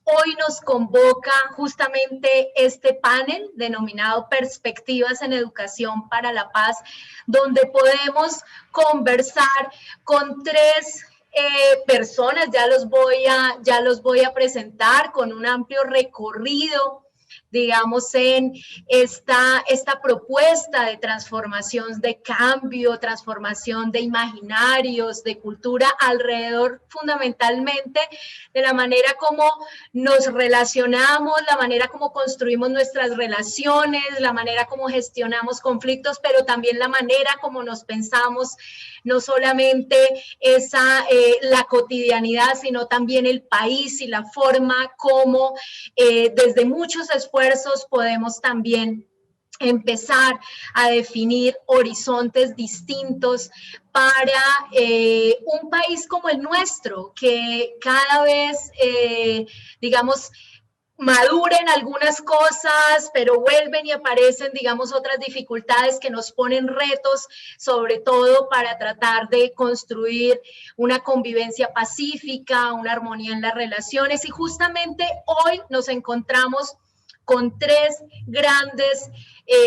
Hoy nos convoca justamente este panel denominado Perspectivas en Educación para la Paz, donde podemos conversar con tres personas, ya los voy a presentar, con un amplio recorrido, digamos, en esta propuesta de transformación, de cambio, transformación de imaginarios, de cultura, alrededor fundamentalmente de la manera como nos relacionamos, la manera como construimos nuestras relaciones, la manera como gestionamos conflictos, pero también la manera como nos pensamos, no solamente la cotidianidad, sino también el país y la forma como desde muchos esfuerzos podemos también empezar a definir horizontes distintos para un país como el nuestro, que cada vez, digamos, maduren algunas cosas, pero vuelven y aparecen, digamos, otras dificultades que nos ponen retos, sobre todo para tratar de construir una convivencia pacífica, una armonía en las relaciones. Y justamente hoy nos encontramos con tres grandes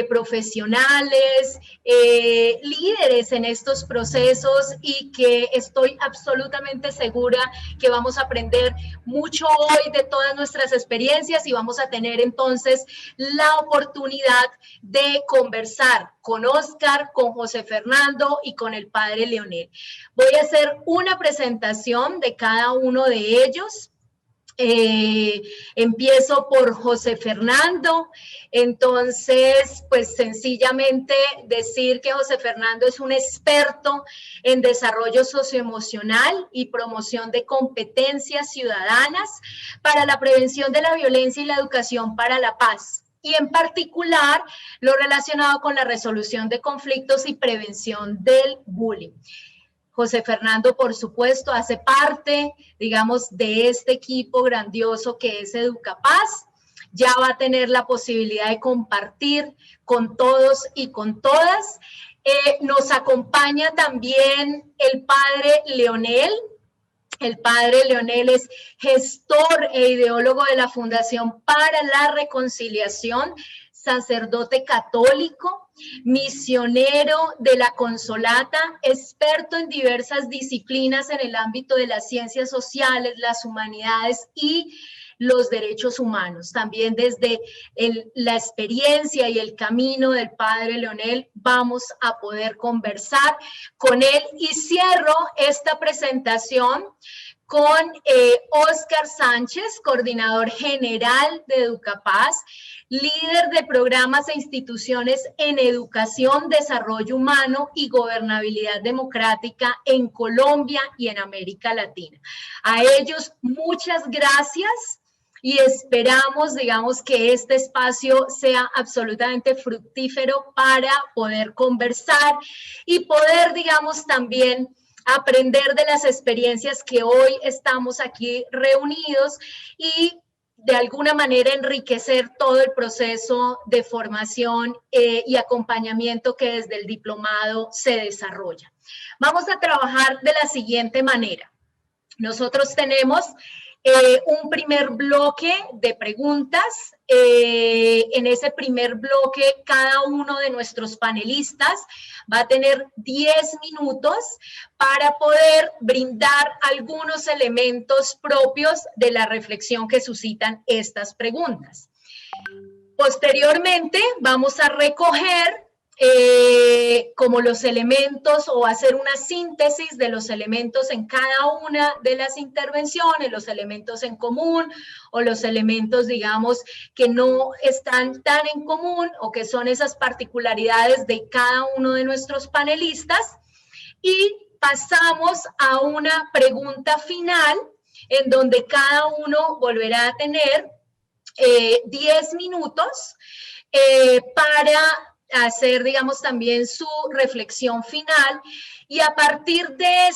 profesionales, líderes en estos procesos, y que estoy absolutamente segura que vamos a aprender mucho hoy de todas nuestras experiencias, y vamos a tener entonces la oportunidad de conversar con Oscar, con José Fernando y con el padre Leonel. Voy a hacer una presentación de cada uno de ellos. Empiezo por José Fernando. Entonces, pues sencillamente decir que José Fernando es un experto en desarrollo socioemocional y promoción de competencias ciudadanas para la prevención de la violencia y la educación para la paz, y en particular lo relacionado con la resolución de conflictos y prevención del bullying. José Fernando, por supuesto, hace parte, digamos, de este equipo grandioso que es Educapaz. Ya va a tener la posibilidad de compartir con todos y con todas. Nos acompaña también el padre Leonel. El padre Leonel es gestor e ideólogo de la Fundación para la Reconciliación, sacerdote católico, misionero de la Consolata, experto en diversas disciplinas en el ámbito de las ciencias sociales, las humanidades y los derechos humanos. También desde la experiencia y el camino del padre Leonel vamos a poder conversar con él. Y cierro esta presentación con Oscar Sánchez, coordinador general de Educapaz, líder de programas e instituciones en educación, desarrollo humano y gobernabilidad democrática en Colombia y en América Latina. A ellos, muchas gracias. Y esperamos, digamos, que este espacio sea absolutamente fructífero para poder conversar y poder, digamos, también aprender de las experiencias que hoy estamos aquí reunidos y de alguna manera enriquecer todo el proceso de formación y acompañamiento que desde el diplomado se desarrolla. Vamos a trabajar de la siguiente manera. Nosotros tenemos un primer bloque de preguntas. En ese primer bloque, cada uno de nuestros panelistas va a tener 10 minutos para poder brindar algunos elementos propios de la reflexión que suscitan estas preguntas. Posteriormente, vamos a recoger como los elementos, o hacer una síntesis de los elementos en cada una de las intervenciones, los elementos en común o los elementos, digamos, que no están tan en común o que son esas particularidades de cada uno de nuestros panelistas, y pasamos a una pregunta final en donde cada uno volverá a tener 10 minutos para hacer, digamos, también su reflexión final y a partir de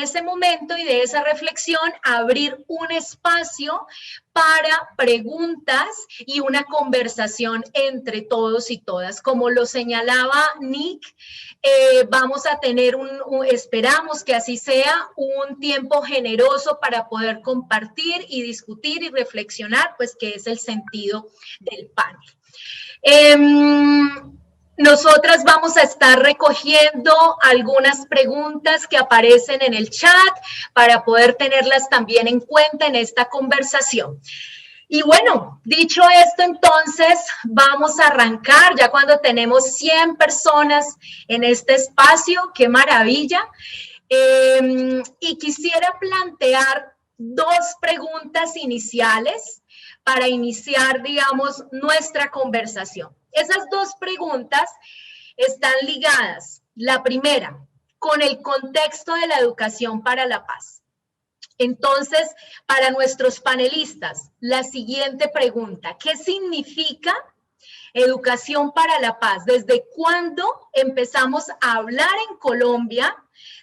ese momento y de esa reflexión abrir un espacio para preguntas y una conversación entre todos y todas. Como lo señalaba Nick, vamos a tener esperamos que así sea, un tiempo generoso para poder compartir y discutir y reflexionar, pues que es el sentido del panel. Nosotras vamos a estar recogiendo algunas preguntas que aparecen en el chat para poder tenerlas también en cuenta en esta conversación. Y bueno, dicho esto, entonces vamos a arrancar ya cuando tenemos 100 personas en este espacio. ¡Qué maravilla! Y quisiera plantear dos preguntas iniciales para iniciar, digamos, nuestra conversación. Esas dos preguntas están ligadas. La primera, con el contexto de la educación para la paz. Entonces, para nuestros panelistas, la siguiente pregunta: ¿qué significa educación para la paz? ¿Desde cuándo empezamos a hablar en Colombia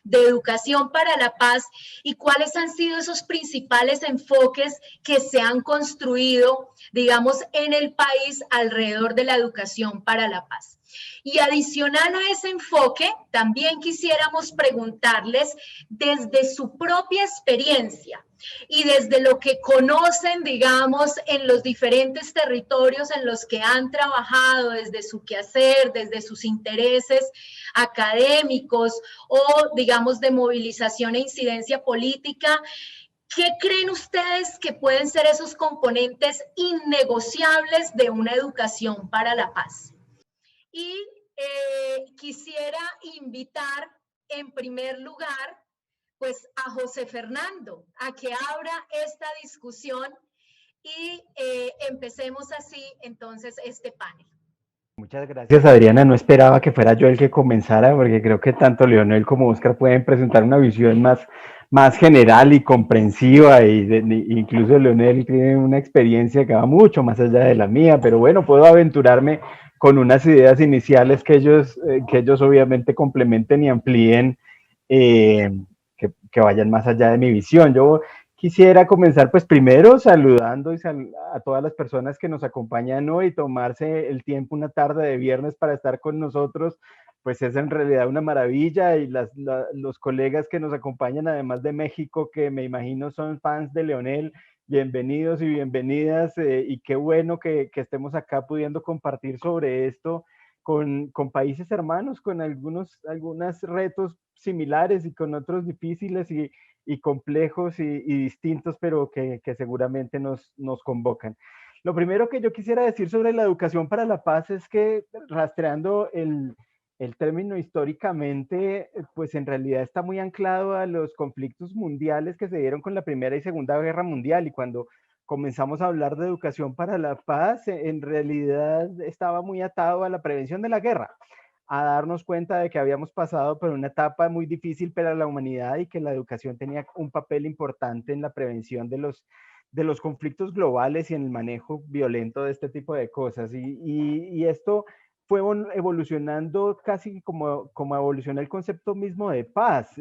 de educación para la paz y cuáles han sido esos principales enfoques que se han construido, digamos, en el país alrededor de la educación para la paz? Y adicional a ese enfoque, también quisiéramos preguntarles desde su propia experiencia y desde lo que conocen, digamos, en los diferentes territorios en los que han trabajado, desde su quehacer, desde sus intereses académicos o, digamos, de movilización e incidencia política. ¿Qué creen ustedes que pueden ser esos componentes innegociables de una educación para la paz? Y quisiera invitar en primer lugar pues a José Fernando a que abra esta discusión y empecemos así entonces este panel. Muchas gracias, Adriana. No esperaba que fuera yo el que comenzara, porque creo que tanto Leonel como Oscar pueden presentar una visión más general y comprensiva, incluso Leonel tiene una experiencia que va mucho más allá de la mía, pero bueno, puedo aventurarme con unas ideas iniciales que ellos obviamente complementen y amplíen, que vayan más allá de mi visión. Yo quisiera comenzar pues primero saludando a todas las personas que nos acompañan hoy, tomarse el tiempo una tarde de viernes para estar con nosotros, pues es en realidad una maravilla, y los colegas que nos acompañan además de México, que me imagino son fans de Leonel, bienvenidos y bienvenidas, y qué bueno que estemos acá pudiendo compartir sobre esto con países hermanos, con algunos retos similares y con otros difíciles y complejos y distintos, pero que seguramente nos convocan. Lo primero que yo quisiera decir sobre la educación para la paz es que, rastreando el término históricamente, pues en realidad está muy anclado a los conflictos mundiales que se dieron con la Primera y Segunda Guerra Mundial, y cuando comenzamos a hablar de educación para la paz, en realidad estaba muy atado a la prevención de la guerra, a darnos cuenta de que habíamos pasado por una etapa muy difícil para la humanidad y que la educación tenía un papel importante en la prevención de los conflictos globales y en el manejo violento de este tipo de cosas. Y esto fue evolucionando casi como evoluciona el concepto mismo de paz.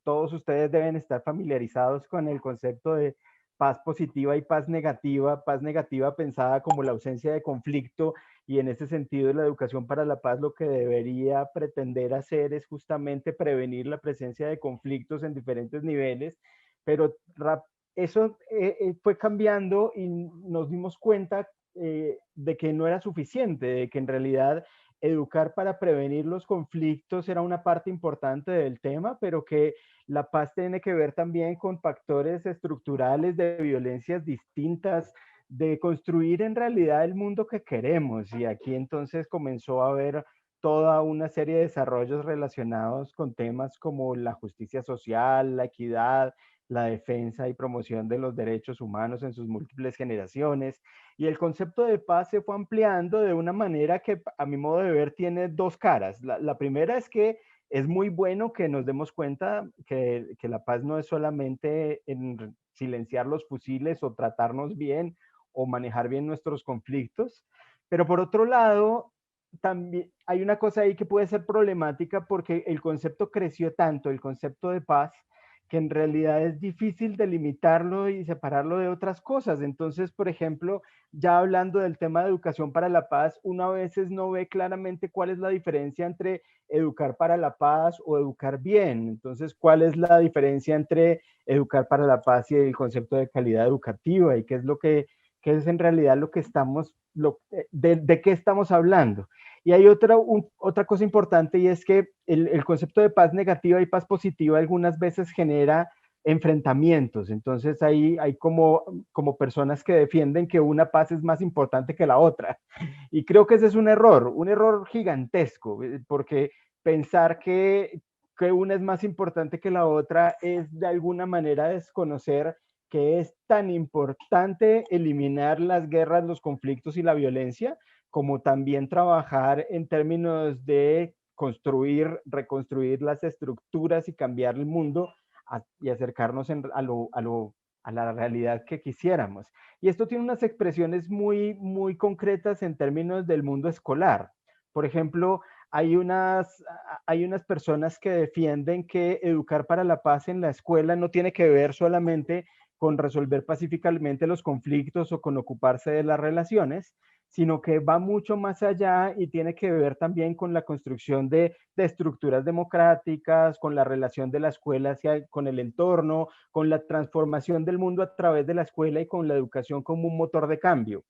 Todos ustedes deben estar familiarizados con el concepto de paz positiva y paz negativa pensada como la ausencia de conflicto, y en ese sentido la educación para la paz lo que debería pretender hacer es justamente prevenir la presencia de conflictos en diferentes niveles, pero eso fue cambiando y nos dimos cuenta de que no era suficiente, de que en realidad educar para prevenir los conflictos era una parte importante del tema, pero que la paz tiene que ver también con factores estructurales de violencias distintas, de construir en realidad el mundo que queremos. Y aquí entonces comenzó a haber toda una serie de desarrollos relacionados con temas como la justicia social, la equidad, la defensa y promoción de los derechos humanos en sus múltiples generaciones. Y el concepto de paz se fue ampliando de una manera que, a mi modo de ver, tiene dos caras. La primera es que es muy bueno que nos demos cuenta que la paz no es solamente en silenciar los fusiles o tratarnos bien o manejar bien nuestros conflictos, pero por otro lado, también hay una cosa ahí que puede ser problemática porque el concepto creció tanto, el concepto de paz, que en realidad es difícil delimitarlo y separarlo de otras cosas. Entonces, por ejemplo, ya hablando del tema de educación para la paz, uno a veces no ve claramente cuál es la diferencia entre educar para la paz o educar bien. Entonces, ¿cuál es la diferencia entre educar para la paz y el concepto de calidad educativa? ¿Y qué es lo que es en realidad lo que estamos, de qué estamos hablando? Y hay otra cosa importante, y es que el concepto de paz negativa y paz positiva algunas veces genera enfrentamientos. Entonces hay como personas que defienden que una paz es más importante que la otra. Y creo que ese es un error gigantesco, porque pensar que una es más importante que la otra es de alguna manera desconocer que es tan importante eliminar las guerras, los conflictos y la violencia, como también trabajar en términos de construir, reconstruir las estructuras y cambiar el mundo y acercarnos a la realidad que quisiéramos. Y esto tiene unas expresiones muy concretas en términos del mundo escolar. Por ejemplo, hay unas, hay unas personas que defienden que educar para la paz en la escuela no tiene que ver solamente con resolver pacíficamente los conflictos o con ocuparse de las relaciones, sino que va mucho más allá y tiene que ver también con la construcción de estructuras democráticas, con la relación de la escuela con el entorno, con la transformación del mundo a través de la escuela y con la educación como un motor de cambio.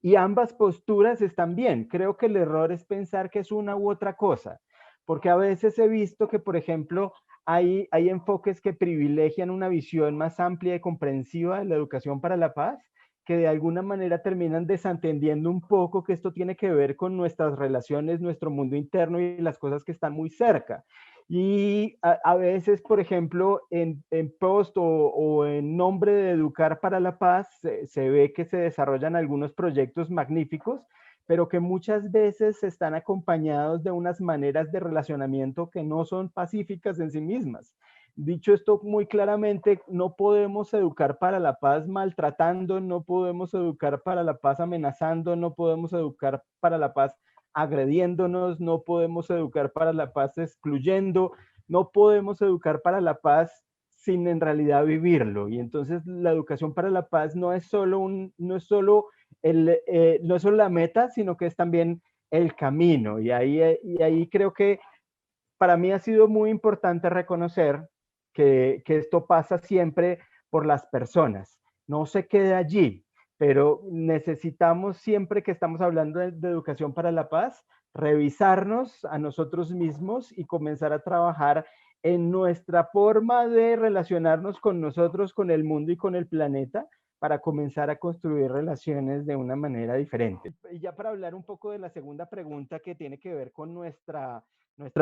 Y ambas posturas están bien. Creo que el error es pensar que es una u otra cosa, porque a veces he visto que, por ejemplo, hay enfoques que privilegian una visión más amplia y comprensiva de la educación para la paz, que de alguna manera terminan desentendiendo un poco que esto tiene que ver con nuestras relaciones, nuestro mundo interno y las cosas que están muy cerca. Y a veces, por ejemplo, en post o en nombre de Educar para la Paz, se ve que se desarrollan algunos proyectos magníficos, pero que muchas veces están acompañados de unas maneras de relacionamiento que no son pacíficas en sí mismas. Dicho esto muy claramente, no podemos educar para la paz maltratando, no podemos educar para la paz amenazando, no podemos educar para la paz agrediéndonos, no podemos educar para la paz excluyendo, no podemos educar para la paz sin en realidad vivirlo. Y entonces la educación para la paz no es solo, no es solo, no es solo la meta, sino que es también el camino. Y ahí creo que para mí ha sido muy importante reconocer que esto pasa siempre por las personas. No se quede allí, pero necesitamos siempre que estamos hablando de educación para la paz, revisarnos a nosotros mismos y comenzar a trabajar en nuestra forma de relacionarnos con nosotros, con el mundo y con el planeta, para comenzar a construir relaciones de una manera diferente. Y ya para hablar un poco de la segunda pregunta que tiene que ver con nuestra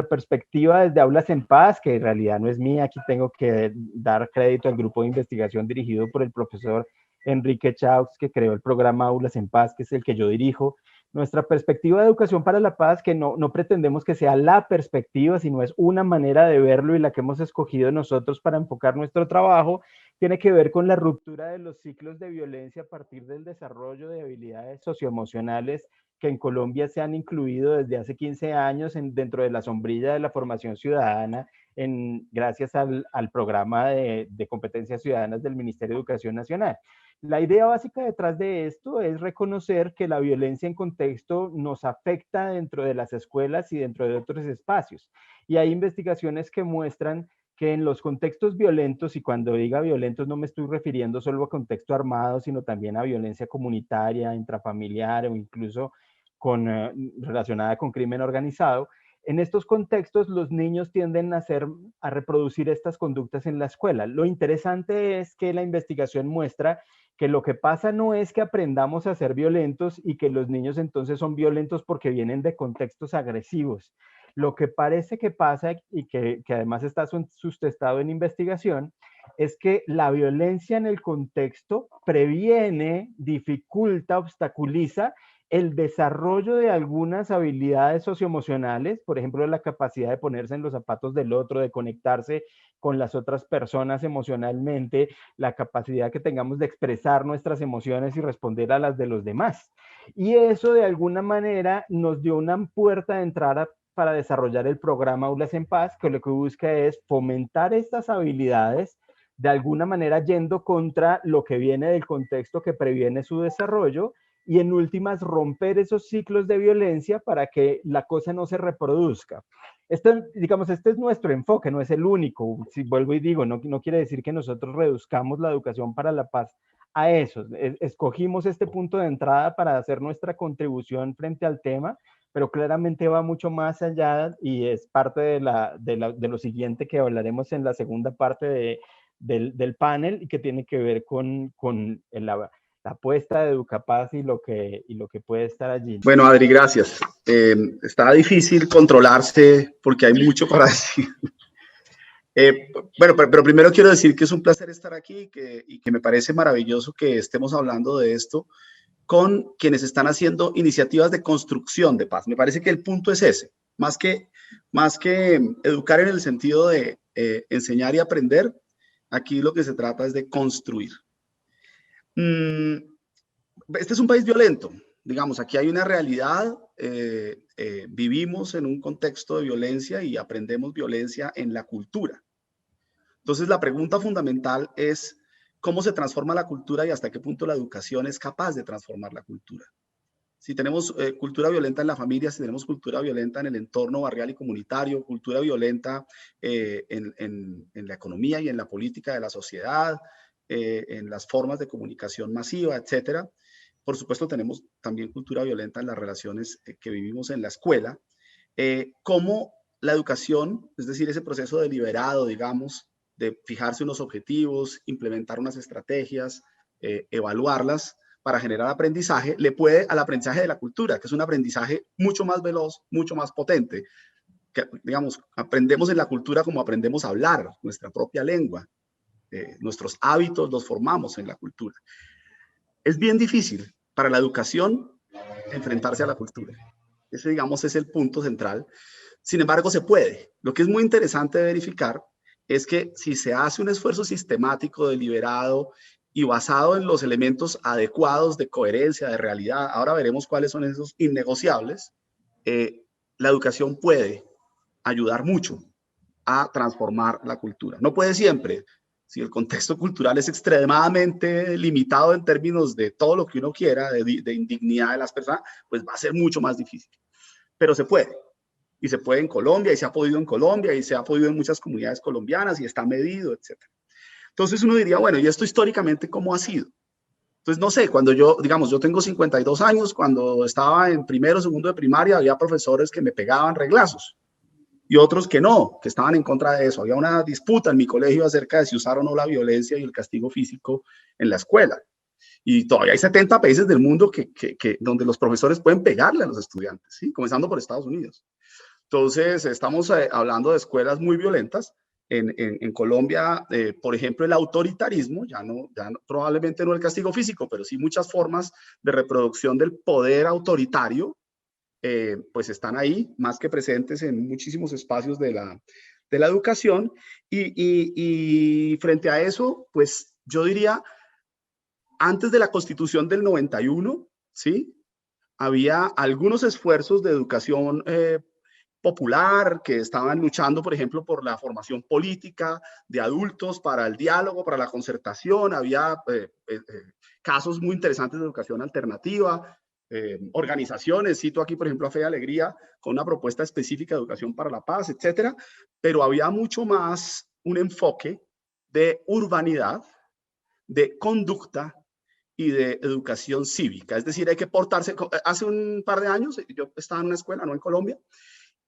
perspectiva desde Aulas en Paz, que en realidad no es mía, aquí tengo que dar crédito al grupo de investigación dirigido por el profesor Enrique Chaux, que creó el programa Aulas en Paz, que es el que yo dirijo. Nuestra perspectiva de educación para la paz, que no pretendemos que sea la perspectiva, sino es una manera de verlo y la que hemos escogido nosotros para enfocar nuestro trabajo, tiene que ver con la ruptura de los ciclos de violencia a partir del desarrollo de habilidades socioemocionales que en Colombia se han incluido desde hace 15 años dentro de la sombrilla de la formación ciudadana, gracias al programa de competencias ciudadanas del Ministerio de Educación Nacional. La idea básica detrás de esto es reconocer que la violencia en contexto nos afecta dentro de las escuelas y dentro de otros espacios. Y hay investigaciones que muestran que en los contextos violentos, y cuando diga violentos no me estoy refiriendo solo a contexto armado, sino también a violencia comunitaria, intrafamiliar o incluso relacionada con crimen organizado, en estos contextos los niños tienden a reproducir estas conductas en la escuela. Lo interesante es que la investigación muestra que lo que pasa no es que aprendamos a ser violentos y que los niños entonces son violentos porque vienen de contextos agresivos. Lo que parece que pasa y que además está sustentado en investigación es que la violencia en el contexto previene, dificulta, obstaculiza el desarrollo de algunas habilidades socioemocionales, por ejemplo, la capacidad de ponerse en los zapatos del otro, de conectarse con las otras personas emocionalmente, la capacidad que tengamos de expresar nuestras emociones y responder a las de los demás. Y eso de alguna manera nos dio una puerta de entrada para desarrollar el programa Aulas en Paz, que lo que busca es fomentar estas habilidades, de alguna manera yendo contra lo que viene del contexto que previene su desarrollo, y en últimas romper esos ciclos de violencia para que la cosa no se reproduzca. Digamos, este es nuestro enfoque, no es el único. Si vuelvo y digo, no quiere decir que nosotros reduzcamos la educación para la paz a eso. Escogimos este punto de entrada para hacer nuestra contribución frente al tema, pero claramente va mucho más allá y es parte de lo siguiente que hablaremos en la segunda parte del panel, y que tiene que ver con la apuesta de Educapaz y lo que puede estar allí. Bueno, Adri, gracias. Está difícil controlarse porque hay mucho para decir. Bueno, pero primero quiero decir que es un placer estar aquí y que me parece maravilloso que estemos hablando de esto con quienes están haciendo iniciativas de construcción de paz. Me parece que el punto es ese, más que educar en el sentido de enseñar y aprender, aquí lo que se trata es de construir. Este es un país violento, digamos, aquí hay una realidad, vivimos en un contexto de violencia y aprendemos violencia en la cultura. Entonces, la pregunta fundamental es cómo se transforma la cultura y hasta qué punto la educación es capaz de transformar la cultura. Si tenemos cultura violenta en la familia, si tenemos cultura violenta en el entorno barrial y comunitario, cultura violenta en la economía y en la política de la sociedad, en las formas de comunicación masiva, etcétera. Por supuesto, tenemos también cultura violenta en las relaciones que vivimos en la escuela. Cómo la educación, es decir, ese proceso deliberado, digamos, de fijarse unos objetivos, implementar unas estrategias, evaluarlas para generar aprendizaje, le puede al aprendizaje de la cultura, que es un aprendizaje mucho más veloz, mucho más potente. Que, digamos, aprendemos en la cultura como aprendemos a hablar nuestra propia lengua. Nuestros hábitos los formamos en la cultura. Es bien difícil para la educación enfrentarse a la cultura. Ese, digamos, es el punto central. Sin embargo, se puede. Lo que es muy interesante de verificar es que si se hace un esfuerzo sistemático, deliberado y basado en los elementos adecuados de coherencia, de realidad, ahora veremos cuáles son esos innegociables, la educación puede ayudar mucho a transformar la cultura. No puede siempre. Si el contexto cultural es extremadamente limitado en términos de todo lo que uno quiera, de indignidad de las personas, pues va a ser mucho más difícil. Pero se puede. Y se puede en Colombia, y se ha podido en Colombia, y se ha podido en muchas comunidades colombianas, y está medido, etc. Entonces uno diría, bueno, ¿y esto históricamente cómo ha sido? Entonces, no sé, cuando yo, digamos, yo tengo 52 años, cuando estaba en primero o segundo de primaria, había profesores que me pegaban reglazos, y otros que no, que estaban en contra de eso. Había una disputa en mi colegio acerca de si usar o no la violencia y el castigo físico en la escuela. Y todavía hay 70 países del mundo donde los profesores pueden pegarle a los estudiantes, ¿sí? Comenzando por Estados Unidos. Entonces, estamos hablando de escuelas muy violentas. En Colombia, por ejemplo, el autoritarismo, probablemente no el castigo físico, pero sí muchas formas de reproducción del poder autoritario, pues están ahí, más que presentes en muchísimos espacios de la educación. Y frente a eso, pues yo diría, antes de la Constitución del 91, ¿sí? Había algunos esfuerzos de educación popular que estaban luchando, por ejemplo, por la formación política de adultos, para el diálogo, para la concertación. Había casos muy interesantes de educación alternativa, organizaciones, cito aquí, por ejemplo, a Fe y Alegría, con una propuesta específica de educación para la paz, etcétera. Pero había mucho más un enfoque de urbanidad, de conducta y de educación cívica. Es decir, hay que portarse. Hace un par de años yo estaba en una escuela, no en Colombia,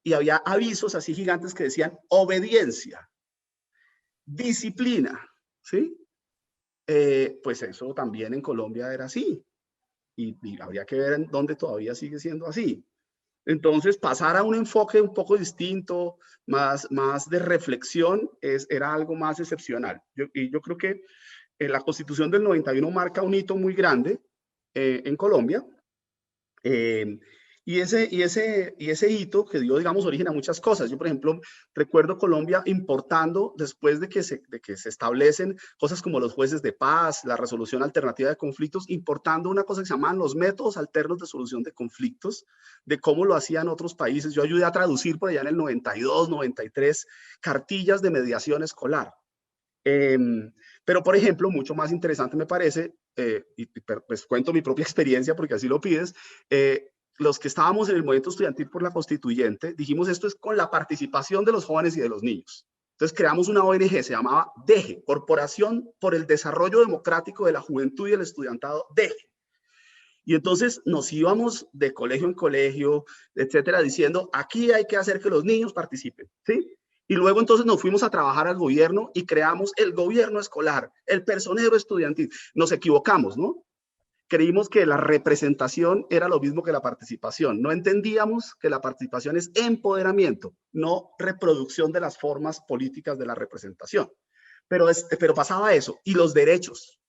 y había avisos así gigantes que decían obediencia, disciplina, ¿sí? Pues eso también en Colombia era así, y habría que ver en dónde todavía sigue siendo así. Entonces, pasar a un enfoque un poco distinto, más de reflexión, era algo más excepcional. Yo creo que la Constitución del 91 marca un hito muy grande en Colombia, Y ese hito que dio, digamos, origen a muchas cosas. Yo, por ejemplo, recuerdo Colombia importando, después de que se establecen cosas como los jueces de paz, la resolución alternativa de conflictos, importando una cosa que se llaman los métodos alternos de solución de conflictos, de cómo lo hacían otros países. Yo ayudé a traducir por allá en el 92, 93, cartillas de mediación escolar. Pero, por ejemplo, mucho más interesante me parece, y pues cuento mi propia experiencia porque así lo pides, los que estábamos en el movimiento estudiantil por la constituyente, dijimos esto es con la participación de los jóvenes y de los niños. Entonces creamos una ONG, se llamaba DEGE, Corporación por el Desarrollo Democrático de la Juventud y el Estudiantado, DEGE. Y entonces nos íbamos de colegio en colegio, etcétera, diciendo, aquí hay que hacer que los niños participen, ¿sí? Y luego entonces nos fuimos a trabajar al gobierno y creamos el gobierno escolar, el personero estudiantil. Nos equivocamos, ¿no? Creímos que la representación era lo mismo que la participación. No entendíamos que la participación es empoderamiento, no reproducción de las formas políticas de la representación. Pero pasaba eso. Y los derechos.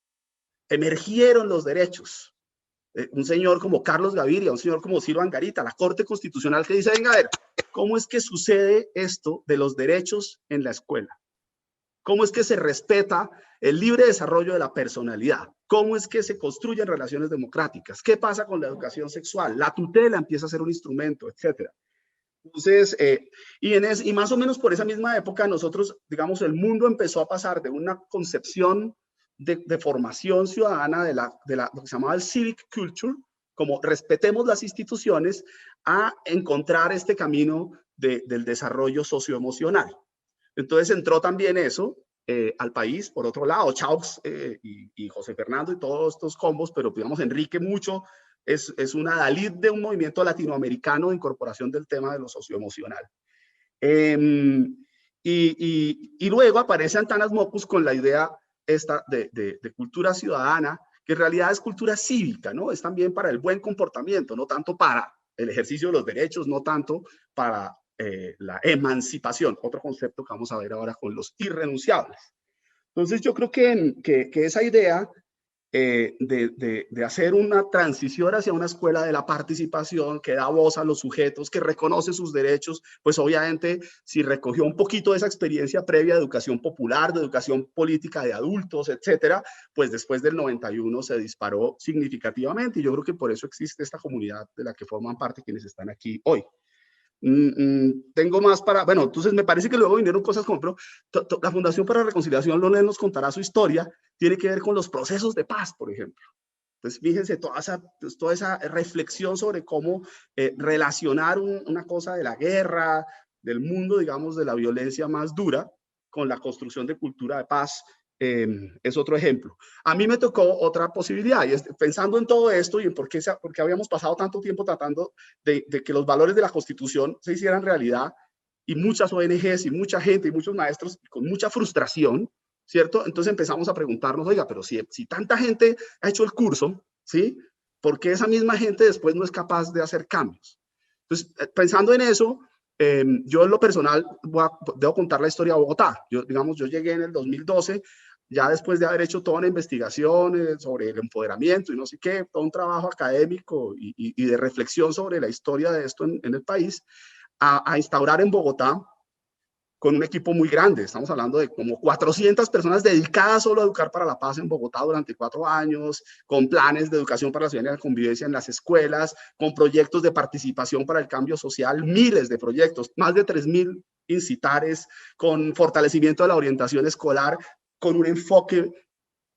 Emergieron los derechos. Un señor como Carlos Gaviria, un señor como Ciro Angarita, la Corte Constitucional que dice, venga a ver, ¿cómo es que sucede esto de los derechos en la escuela? ¿Cómo es que se respeta el libre desarrollo de la personalidad? ¿Cómo es que se construyen relaciones democráticas? ¿Qué pasa con la educación sexual? La tutela empieza a ser un instrumento, etcétera. Entonces, y más o menos por esa misma época, nosotros, digamos, el mundo empezó a pasar de una concepción de formación ciudadana de lo que se llamaba el civic culture, como respetemos las instituciones, a encontrar este camino del desarrollo socioemocional. Entonces entró también eso al país, por otro lado, Chaux y José Fernando y todos estos combos, pero digamos Enrique mucho es una adalid de un movimiento latinoamericano de incorporación del tema de lo socioemocional. Y luego aparece Antanas Mockus con la idea esta de cultura ciudadana, que en realidad es cultura cívica, ¿no? Es también para el buen comportamiento, no tanto para el ejercicio de los derechos, no tanto para la emancipación, otro concepto que vamos a ver ahora con los irrenunciables. Entonces yo creo que esa idea de hacer una transición hacia una escuela de la participación que da voz a los sujetos, que reconoce sus derechos, pues obviamente si recogió un poquito de esa experiencia previa de educación popular, de educación política de adultos, etcétera, pues después del 91 se disparó significativamente y yo creo que por eso existe esta comunidad de la que forman parte quienes están aquí hoy. Tengo más para, bueno, entonces me parece que luego vinieron cosas como, pero la Fundación para la Reconciliación Leonel nos contará su historia, tiene que ver con los procesos de paz, por ejemplo. Entonces, fíjense toda esa reflexión sobre cómo relacionar una cosa de la guerra, del mundo, digamos, de la violencia más dura, con la construcción de cultura de paz, es otro ejemplo. A mí me tocó otra posibilidad, y pensando en todo esto y en por qué habíamos pasado tanto tiempo tratando de que los valores de la Constitución se hicieran realidad, y muchas ONGs y mucha gente y muchos maestros con mucha frustración, ¿cierto? Entonces empezamos a preguntarnos, oiga, pero si tanta gente ha hecho el curso, ¿sí? ¿Por qué esa misma gente después no es capaz de hacer cambios? Entonces, pensando en eso, yo en lo personal debo contar la historia de Bogotá. Yo llegué en el 2012, ya después de haber hecho toda una investigación sobre el empoderamiento y no sé qué, todo un trabajo académico y de reflexión sobre la historia de esto en el país, a instaurar en Bogotá con un equipo muy grande. Estamos hablando de como 400 personas dedicadas solo a educar para la paz en Bogotá durante 4 años, con planes de educación para la ciudadanía y la convivencia en las escuelas, con proyectos de participación para el cambio social, miles de proyectos, más de 3.000 incitares, con fortalecimiento de la orientación escolar, con un enfoque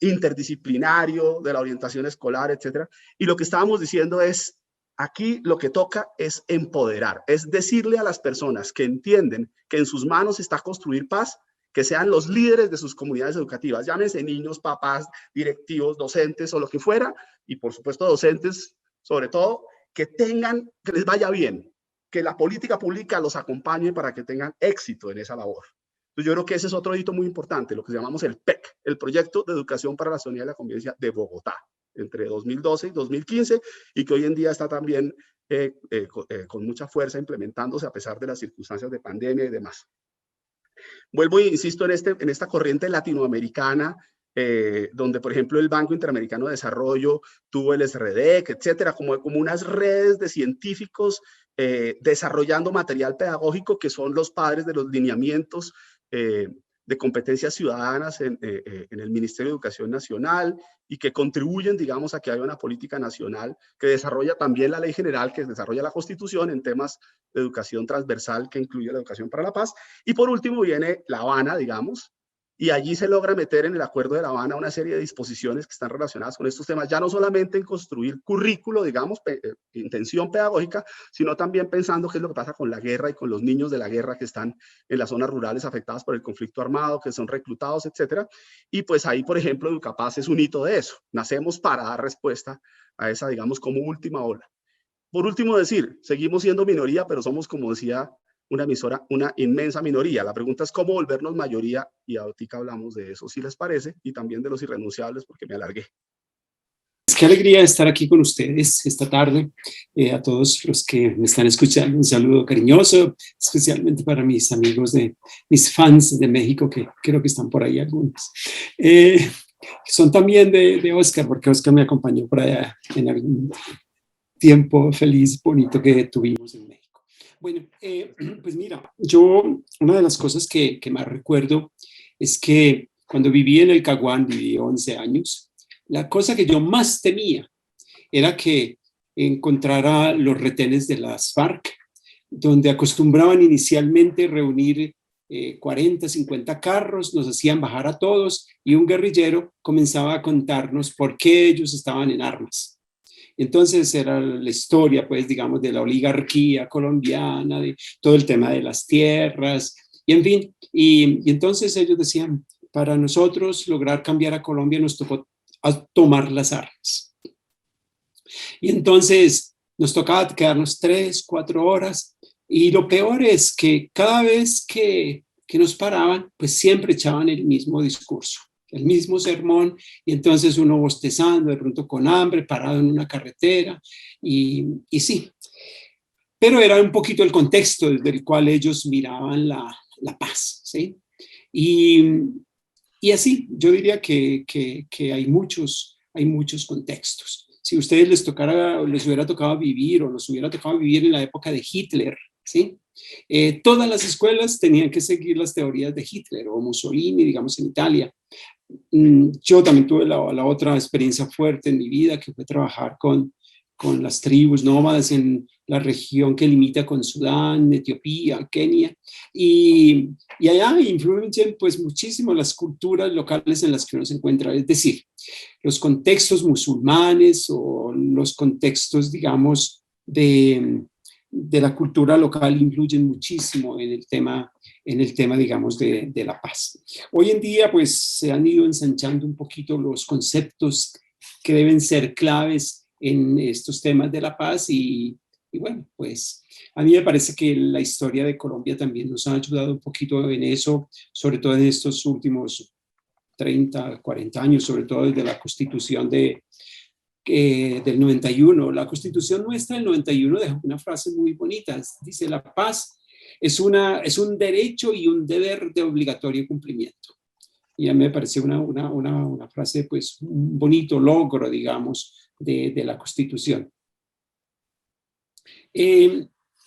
interdisciplinario de la orientación escolar, etcétera. Y lo que estábamos diciendo es, aquí lo que toca es empoderar, es decirle a las personas que entienden que en sus manos está construir paz, que sean los líderes de sus comunidades educativas, llámense niños, papás, directivos, docentes o lo que fuera, y por supuesto docentes, sobre todo, que les vaya bien, que la política pública los acompañe para que tengan éxito en esa labor. Entonces yo creo que ese es otro hito muy importante, lo que llamamos el PEC, el Proyecto de Educación para la Ciudadanía y la Convivencia de Bogotá, entre 2012 y 2015, y que hoy en día está también con mucha fuerza implementándose a pesar de las circunstancias de pandemia y demás. Vuelvo e insisto en esta corriente latinoamericana donde, por ejemplo, el Banco Interamericano de Desarrollo tuvo el SRDEC, etcétera, como unas redes de científicos desarrollando material pedagógico que son los padres de los lineamientos de competencias ciudadanas en el Ministerio de Educación Nacional y que contribuyen, digamos, a que haya una política nacional que desarrolla también la ley general, que desarrolla la Constitución en temas de educación transversal que incluye la educación para la paz. Y por último viene La Habana, digamos, y allí se logra meter en el Acuerdo de La Habana una serie de disposiciones que están relacionadas con estos temas, ya no solamente en construir currículo, digamos, intención pedagógica, sino también pensando qué es lo que pasa con la guerra y con los niños de la guerra que están en las zonas rurales afectadas por el conflicto armado, que son reclutados, etcétera. Y pues ahí, por ejemplo, Educapaz es un hito de eso. Nacemos para dar respuesta a esa, digamos, como última ola. Por último decir, seguimos siendo minoría, pero somos, como decía una emisora, una inmensa minoría. La pregunta es cómo volvernos mayoría, y ahorita hablamos de eso, si les parece, y también de los irrenunciables, porque me alargué. Qué alegría estar aquí con ustedes esta tarde. A todos los que me están escuchando, un saludo cariñoso, especialmente para mis amigos, mis fans de México, que creo que están por ahí algunos. Son también de Oscar, porque Oscar me acompañó por allá en algún tiempo feliz, bonito que tuvimos en México. Bueno, pues mira, una de las cosas que más recuerdo es que cuando viví en el Caguán, viví 11 años, la cosa que yo más temía era que encontrara los retenes de las FARC, donde acostumbraban inicialmente reunir 40, 50 carros, nos hacían bajar a todos y un guerrillero comenzaba a contarnos por qué ellos estaban en armas. Entonces era la historia, pues, digamos, de la oligarquía colombiana, de todo el tema de las tierras, y en fin, y entonces ellos decían, para nosotros lograr cambiar a Colombia nos tocó tomar las armas. Y entonces nos tocaba quedarnos 3, 4 horas, y lo peor es que cada vez que nos paraban, pues siempre echaban el mismo discurso, el mismo sermón, y entonces uno bostezando, de pronto con hambre, parado en una carretera, y sí. Pero era un poquito el contexto desde el cual ellos miraban la paz, ¿sí? Y así, yo diría que hay muchos contextos. Si a ustedes les hubiera tocado vivir, o les hubiera tocado vivir en la época de Hitler, ¿sí? Todas las escuelas tenían que seguir las teorías de Hitler o Mussolini, digamos, en Italia. Yo también tuve la otra experiencia fuerte en mi vida, que fue trabajar con las tribus nómadas en la región que limita con Sudán, Etiopía, Kenia, y allá influyen pues muchísimo las culturas locales en las que uno se encuentra, es decir, los contextos musulmanes o los contextos, digamos, de la cultura local influyen muchísimo en el tema, digamos, de la paz. Hoy en día, pues, se han ido ensanchando un poquito los conceptos que deben ser claves en estos temas de la paz y bueno, pues, a mí me parece que la historia de Colombia también nos ha ayudado un poquito en eso, sobre todo en estos últimos 30, 40 años, sobre todo desde la Constitución del 91. La Constitución nuestra del 91 dejó una frase muy bonita, dice: la paz es un derecho y un deber de obligatorio cumplimiento. Y a mí me parece una frase, pues, un bonito logro, digamos, de la Constitución.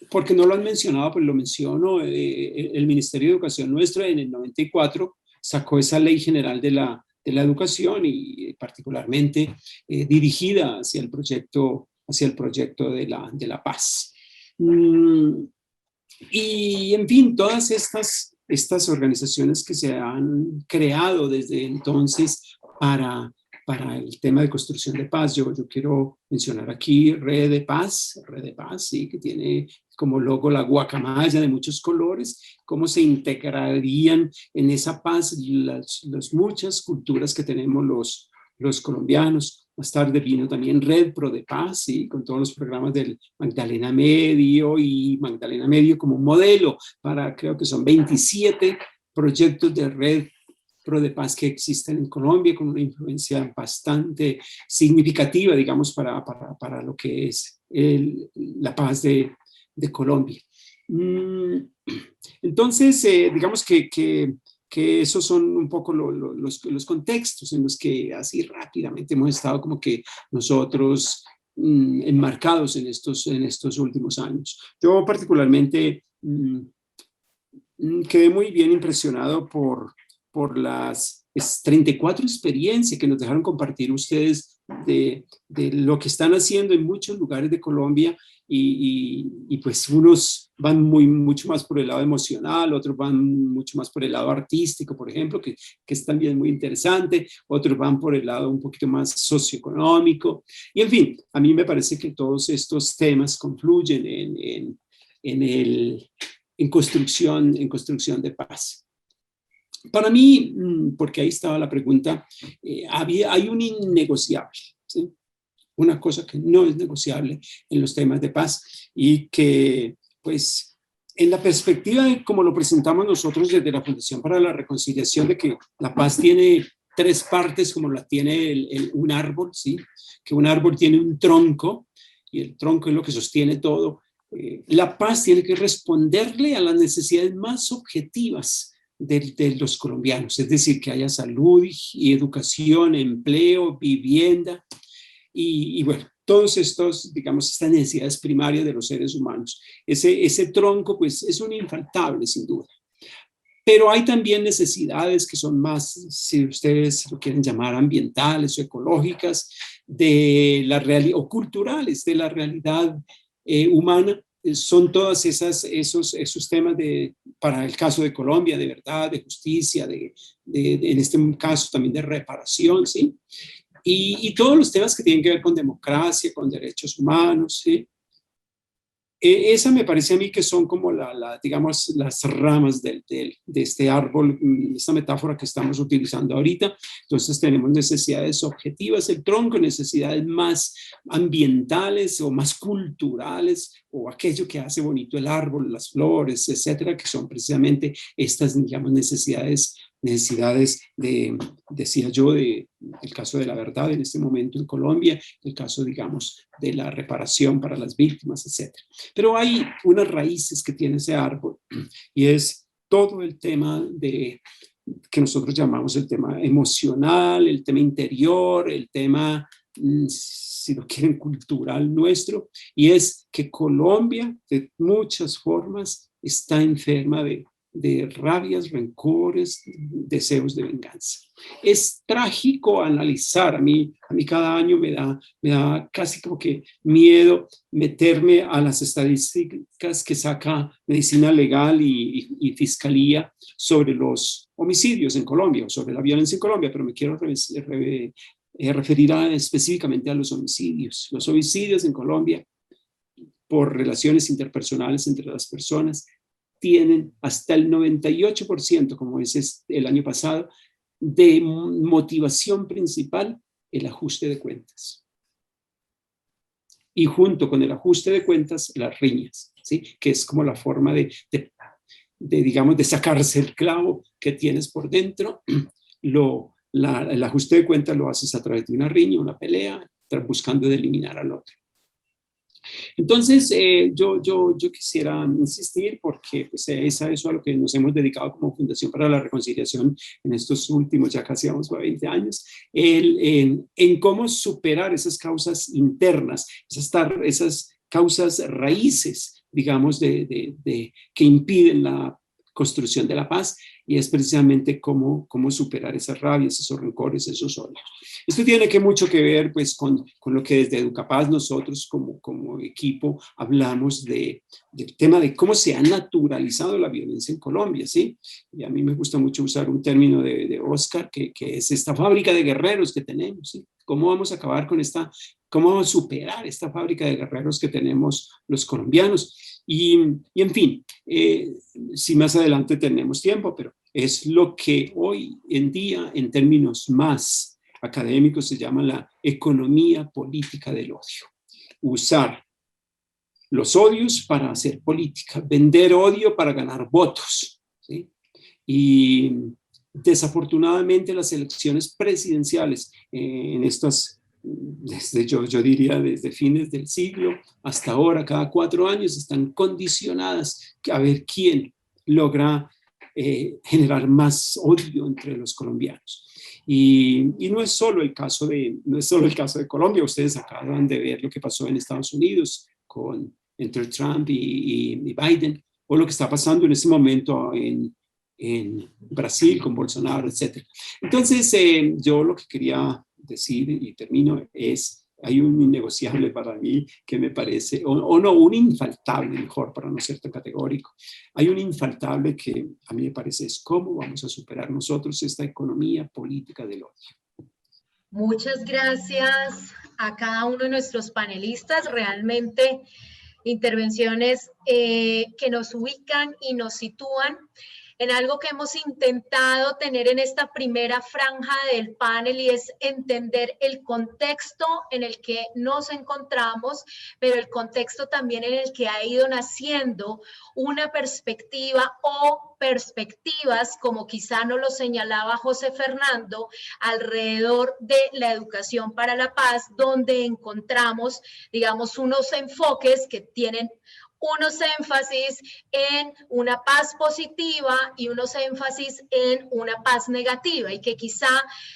Porque no lo han mencionado, pues lo menciono. El Ministerio de Educación nuestro en el 94 sacó esa Ley General de la Educación y particularmente dirigida hacia el proyecto de la paz. Y en fin, todas estas organizaciones que se han creado desde entonces para el tema de construcción de paz. Yo quiero mencionar aquí Red de Paz, sí, que tiene como logo la guacamaya de muchos colores, cómo se integrarían en esa paz las muchas culturas que tenemos los colombianos. Más tarde vino también Red Pro de Paz, ¿sí? Con todos los programas del Magdalena Medio y Magdalena Medio como modelo para, creo que son 27 proyectos de Red Pro de Paz que existen en Colombia, con una influencia bastante significativa, digamos, para lo que es la paz de Colombia. Entonces, digamos que que esos son un poco los contextos en los que así rápidamente hemos estado como que nosotros enmarcados en estos últimos años. Yo particularmente quedé muy bien impresionado por las 34 experiencias que nos dejaron compartir ustedes de lo que están haciendo en muchos lugares de Colombia y pues unos van mucho más por el lado emocional, otros van mucho más por el lado artístico, por ejemplo, que es también muy interesante, otros van por el lado un poquito más socioeconómico y en fin, a mí me parece que todos estos temas confluyen en construcción de paz. Para mí, porque ahí estaba la pregunta, hay un innegociable, ¿sí? Una cosa que no es negociable en los temas de paz y que, pues, en la perspectiva de como lo presentamos nosotros desde la Fundación para la Reconciliación, de que la paz tiene 3 partes, como la tiene un árbol, ¿sí? Que un árbol tiene un tronco y el tronco es lo que sostiene todo. La paz tiene que responderle a las necesidades más objetivas de los colombianos, es decir, que haya salud y educación, empleo, vivienda y bueno, todos estos, digamos, estas necesidades primarias de los seres humanos. Ese tronco, pues, es un infaltable, sin duda. Pero hay también necesidades que son más, si ustedes lo quieren llamar, ambientales o ecológicas, o culturales, de la realidad humana. Son todas esos temas para el caso de Colombia, de verdad, de justicia, en este caso también de reparación, ¿sí? Y todos los temas que tienen que ver con democracia, con derechos humanos, ¿sí? Esa me parece a mí que son como digamos, las ramas de este árbol, esta metáfora que estamos utilizando ahorita. Entonces tenemos necesidades objetivas, el tronco, necesidades más ambientales o más culturales, o aquello que hace bonito el árbol, las flores, etcétera, que son precisamente estas, digamos, necesidades decía yo, el caso de la verdad en este momento en Colombia, el caso, digamos, de la reparación para las víctimas, etcétera. Pero hay unas raíces que tiene ese árbol y es todo el tema que nosotros llamamos el tema emocional, el tema interior, el tema, si lo quieren, cultural nuestro, y es que Colombia de muchas formas está enferma de rabias, rencores, deseos de venganza. Es trágico analizar, a mí cada año me da casi como que miedo meterme a las estadísticas que saca Medicina Legal y Fiscalía sobre los homicidios en Colombia o sobre la violencia en Colombia, pero me quiero referir específicamente a los homicidios. Los homicidios en Colombia por relaciones interpersonales entre las personas tienen hasta el 98%, como es el año pasado, de motivación principal el ajuste de cuentas. Y junto con el ajuste de cuentas, las riñas, ¿sí? Que es como la forma digamos, de sacarse el clavo que tienes por dentro. El ajuste de cuentas lo haces a través de una riña, una pelea, buscando eliminar al otro. Entonces, yo quisiera insistir porque pues, es a eso a lo que nos hemos dedicado como Fundación para la Reconciliación en estos últimos, ya casi vamos a 20 años, en cómo superar esas causas internas, esas causas raíces, digamos, que impiden la construcción de la paz, y es precisamente cómo superar esas rabias, esos rencores, esos odios. Esto tiene mucho que ver pues, con lo que desde Educapaz nosotros como equipo hablamos del tema de cómo se ha naturalizado la violencia en Colombia, ¿sí? Y a mí me gusta mucho usar un término de Oscar, que es esta fábrica de guerreros que tenemos, ¿sí? ¿Cómo vamos a acabar con cómo vamos a superar esta fábrica de guerreros que tenemos los colombianos? Y en fin, si más adelante tenemos tiempo, pero es lo que hoy en día, en términos más académicos, se llama la economía política del odio. Usar los odios para hacer política, vender odio para ganar votos, ¿sí? Y desafortunadamente las elecciones presidenciales en estas, yo diría desde fines del siglo hasta ahora, cada 4 años están condicionadas a ver quién logra generar más odio entre los colombianos. Y no es solo el caso de Colombia. Ustedes acaban de ver lo que pasó en Estados Unidos entre Trump y Biden, o lo que está pasando en este momento en Brasil con Bolsonaro, etc. Entonces, yo lo que quería decir, y termino, hay un innegociable para mí que me parece, o no, un infaltable, mejor, para no ser tan categórico. Hay un infaltable que a mí me parece es cómo vamos a superar nosotros esta economía política del odio. Muchas gracias a cada uno de nuestros panelistas. Realmente intervenciones que nos ubican y nos sitúan en algo que hemos intentado tener en esta primera franja del panel, y es entender el contexto en el que nos encontramos, pero el contexto también en el que ha ido naciendo una perspectiva o perspectivas, como quizá nos lo señalaba José Fernando, alrededor de la educación para la paz, donde encontramos, digamos, unos enfoques que tienen unos énfasis en una paz positiva y unos énfasis en una paz negativa, y que quizá,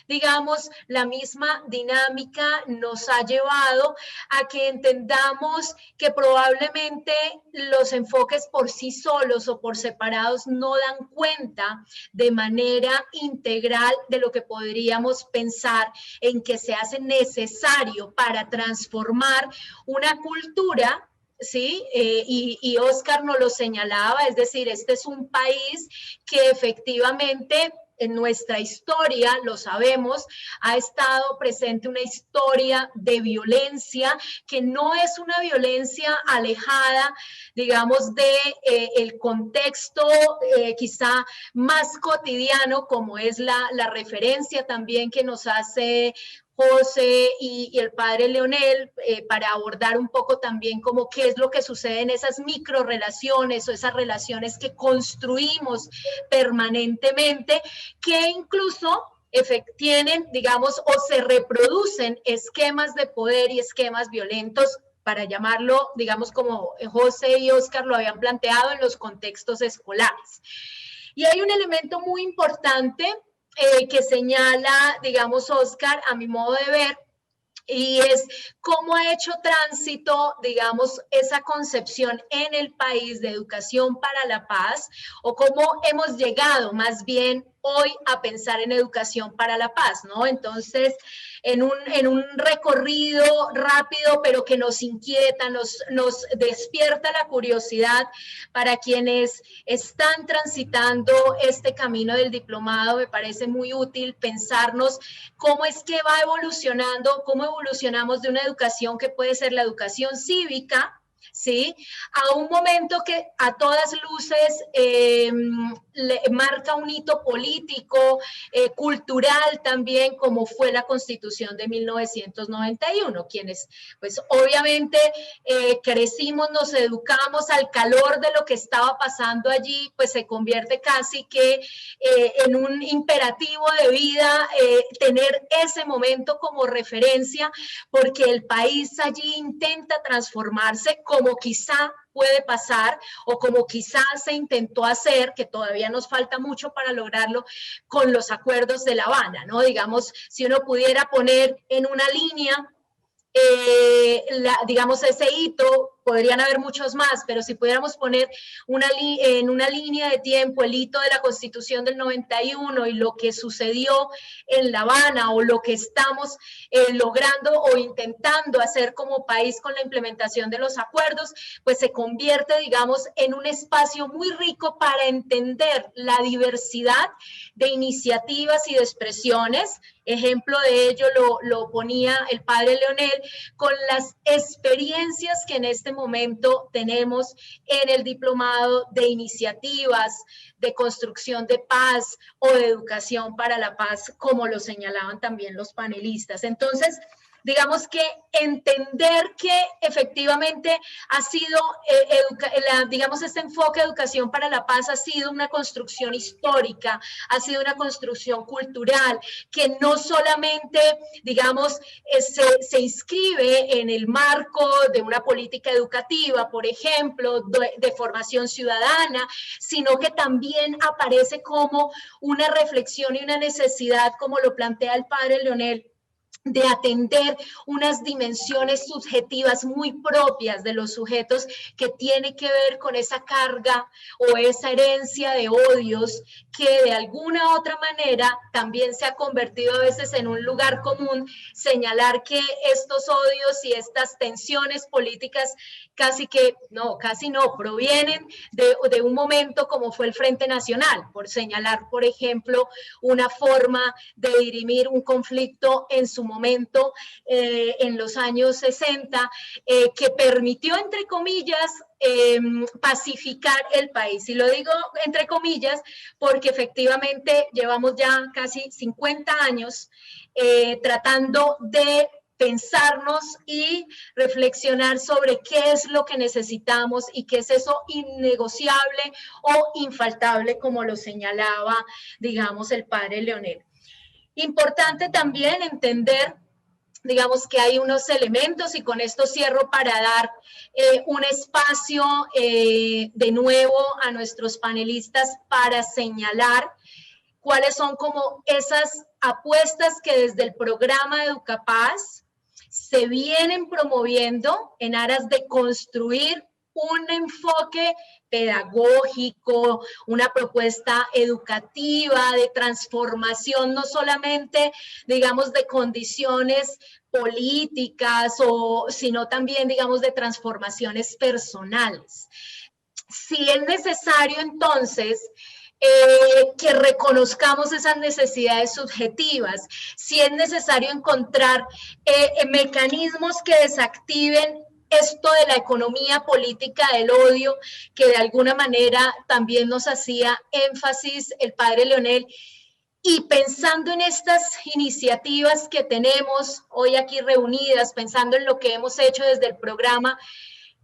digamos, la misma dinámica nos ha llevado a que entendamos que probablemente los enfoques por sí solos o por separados no dan cuenta de manera integral de lo que podríamos pensar en que se hace necesario para transformar una cultura. Sí, y Oscar nos lo señalaba, es decir, este es un país que efectivamente en nuestra historia, lo sabemos, ha estado presente una historia de violencia que no es una violencia alejada, digamos, de el contexto quizá más cotidiano, como es la referencia también que nos hace José y el padre Leonel, para abordar un poco también como qué es lo que sucede en esas micro relaciones o esas relaciones que construimos permanentemente, que incluso tienen, digamos, o se reproducen esquemas de poder y esquemas violentos, para llamarlo, digamos, como José y Oscar lo habían planteado, en los contextos escolares. Y hay un elemento muy importante que señala, digamos, Oscar, a mi modo de ver, y es cómo ha hecho tránsito, digamos, esa concepción en el país de educación para la paz, o cómo hemos llegado más bien hoy a pensar en educación para la paz, ¿no? Entonces, en un recorrido rápido, pero que nos inquieta, nos despierta la curiosidad para quienes están transitando este camino del diplomado. Me parece muy útil pensarnos cómo es que va evolucionando, cómo evolucionamos de una educación que puede ser la educación cívica, ¿sí?, a un momento que a todas luces marca un hito político, cultural también, como fue la Constitución de 1991, quienes pues obviamente crecimos, nos educamos al calor de lo que estaba pasando allí, pues se convierte casi que en un imperativo de vida tener ese momento como referencia, porque el país allí intenta transformarse, como quizá puede pasar o como quizás se intentó hacer, que todavía nos falta mucho para lograrlo, con los acuerdos de La Habana, ¿no? Digamos, si uno pudiera poner en una línea, digamos, ese hito, podrían haber muchos más, pero si pudiéramos poner en una línea de tiempo el hito de la Constitución del 91 y lo que sucedió en La Habana, o lo que estamos logrando o intentando hacer como país con la implementación de los acuerdos, pues se convierte, digamos, en un espacio muy rico para entender la diversidad de iniciativas y de expresiones. Ejemplo de ello lo ponía el padre Leonel, con las experiencias que en este momento tenemos en el diplomado de iniciativas de construcción de paz o de educación para la paz, como lo señalaban también los panelistas. Entonces, digamos que entender que efectivamente ha sido, digamos, este enfoque de educación para la paz ha sido una construcción histórica, ha sido una construcción cultural, que no solamente, digamos, se inscribe en el marco de una política educativa, por ejemplo, de formación ciudadana, sino que también aparece como una reflexión y una necesidad, como lo plantea el padre Leonel, de atender unas dimensiones subjetivas muy propias de los sujetos que tiene que ver con esa carga o esa herencia de odios que de alguna otra manera también se ha convertido a veces en un lugar común, señalar que estos odios y estas tensiones políticas casi no, provienen de un momento como fue el Frente Nacional, por señalar, por ejemplo, una forma de dirimir un conflicto en su momento, en los años 60, que permitió, entre comillas, pacificar el país. Y lo digo entre comillas porque efectivamente llevamos ya casi 50 años tratando de pensarnos y reflexionar sobre qué es lo que necesitamos y qué es eso innegociable o infaltable, como lo señalaba, digamos, el padre Leonel. Importante también entender, digamos, que hay unos elementos, y con esto cierro para dar un espacio de nuevo a nuestros panelistas para señalar cuáles son como esas apuestas que desde el programa Educapaz se vienen promoviendo en aras de construir un enfoque pedagógico, una propuesta educativa de transformación, no solamente, digamos, de condiciones políticas, sino también, digamos, de transformaciones personales. Si es necesario, entonces, que reconozcamos esas necesidades subjetivas, si es necesario encontrar mecanismos que desactiven esto de la economía política del odio, que de alguna manera también nos hacía énfasis el padre Leonel, y pensando en estas iniciativas que tenemos hoy aquí reunidas, pensando en lo que hemos hecho desde el programa,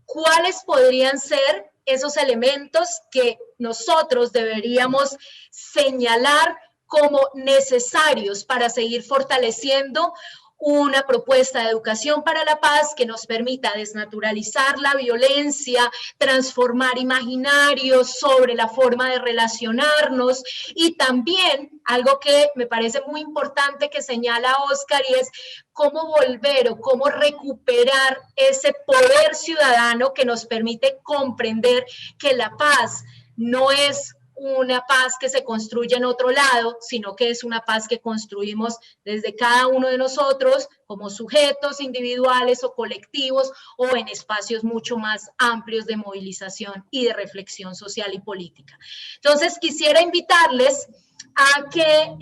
¿cuáles podrían ser esos elementos que nosotros deberíamos señalar como necesarios para seguir fortaleciendo una propuesta de educación para la paz que nos permita desnaturalizar la violencia, transformar imaginarios sobre la forma de relacionarnos, y también algo que me parece muy importante que señala Oscar, y es cómo volver o cómo recuperar ese poder ciudadano que nos permite comprender que la paz no es una paz que se construye en otro lado, sino que es una paz que construimos desde cada uno de nosotros como sujetos individuales o colectivos, o en espacios mucho más amplios de movilización y de reflexión social y política. Entonces, quisiera invitarles a que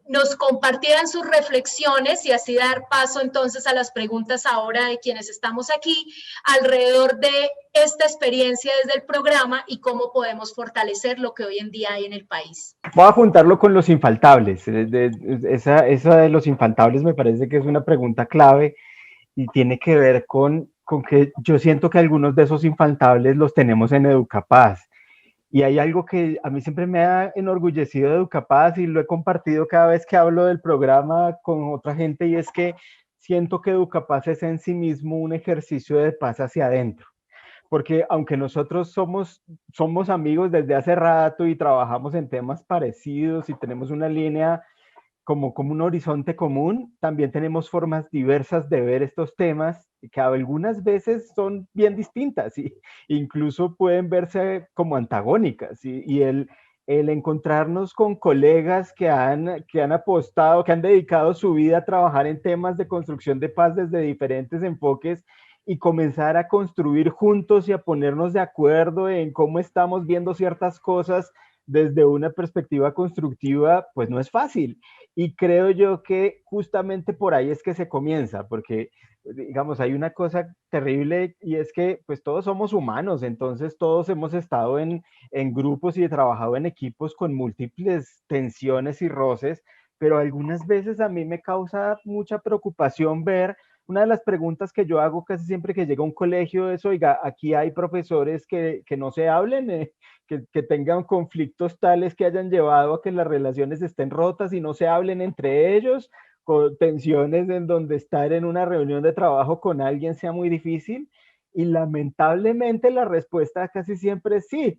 nos compartieran sus reflexiones y así dar paso entonces a las preguntas ahora de quienes estamos aquí alrededor de esta experiencia desde el programa y cómo podemos fortalecer lo que hoy en día hay en el país. Voy a juntarlo con los infaltables. Esa de los infaltables me parece que es una pregunta clave y tiene que ver con que yo siento que algunos de esos infaltables los tenemos en Educapaz. Y hay algo que a mí siempre me ha enorgullecido de Educapaz y lo he compartido cada vez que hablo del programa con otra gente, y es que siento que Educapaz es en sí mismo un ejercicio de paz hacia adentro. Porque aunque nosotros somos amigos desde hace rato y trabajamos en temas parecidos y tenemos una línea como un horizonte común, también tenemos formas diversas de ver estos temas que algunas veces son bien distintas y incluso pueden verse como antagónicas. Y el encontrarnos con colegas que han apostado, que han dedicado su vida a trabajar en temas de construcción de paz desde diferentes enfoques y comenzar a construir juntos y a ponernos de acuerdo en cómo estamos viendo ciertas cosas desde una perspectiva constructiva, pues no es fácil. Y creo yo que justamente por ahí es que se comienza, porque, digamos, hay una cosa terrible y es que pues todos somos humanos, entonces todos hemos estado en grupos y trabajado en equipos con múltiples tensiones y roces, pero algunas veces a mí me causa mucha preocupación ver, una de las preguntas que yo hago casi siempre que llega a un colegio es, oiga, aquí hay profesores que no se hablen, que tengan conflictos tales que hayan llevado a que las relaciones estén rotas y no se hablen entre ellos, con tensiones en donde estar en una reunión de trabajo con alguien sea muy difícil. Y lamentablemente la respuesta casi siempre es sí.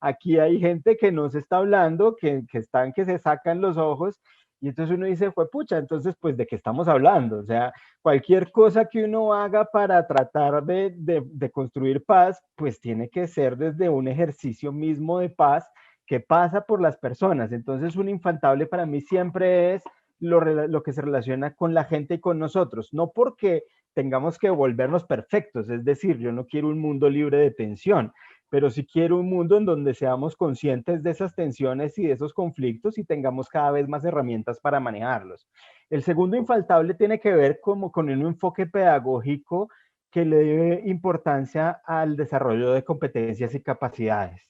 Aquí hay gente que no se está hablando, que se sacan los ojos, y entonces uno dice, fue pucha, entonces pues de qué estamos hablando. O sea, cualquier cosa que uno haga para tratar de construir paz, pues tiene que ser desde un ejercicio mismo de paz que pasa por las personas. Entonces un infaltable para mí siempre es lo que se relaciona con la gente y con nosotros, no porque tengamos que volvernos perfectos, es decir, yo no quiero un mundo libre de tensión, pero sí quiero un mundo en donde seamos conscientes de esas tensiones y de esos conflictos y tengamos cada vez más herramientas para manejarlos. El segundo infaltable tiene que ver como con un enfoque pedagógico que le dé importancia al desarrollo de competencias y capacidades.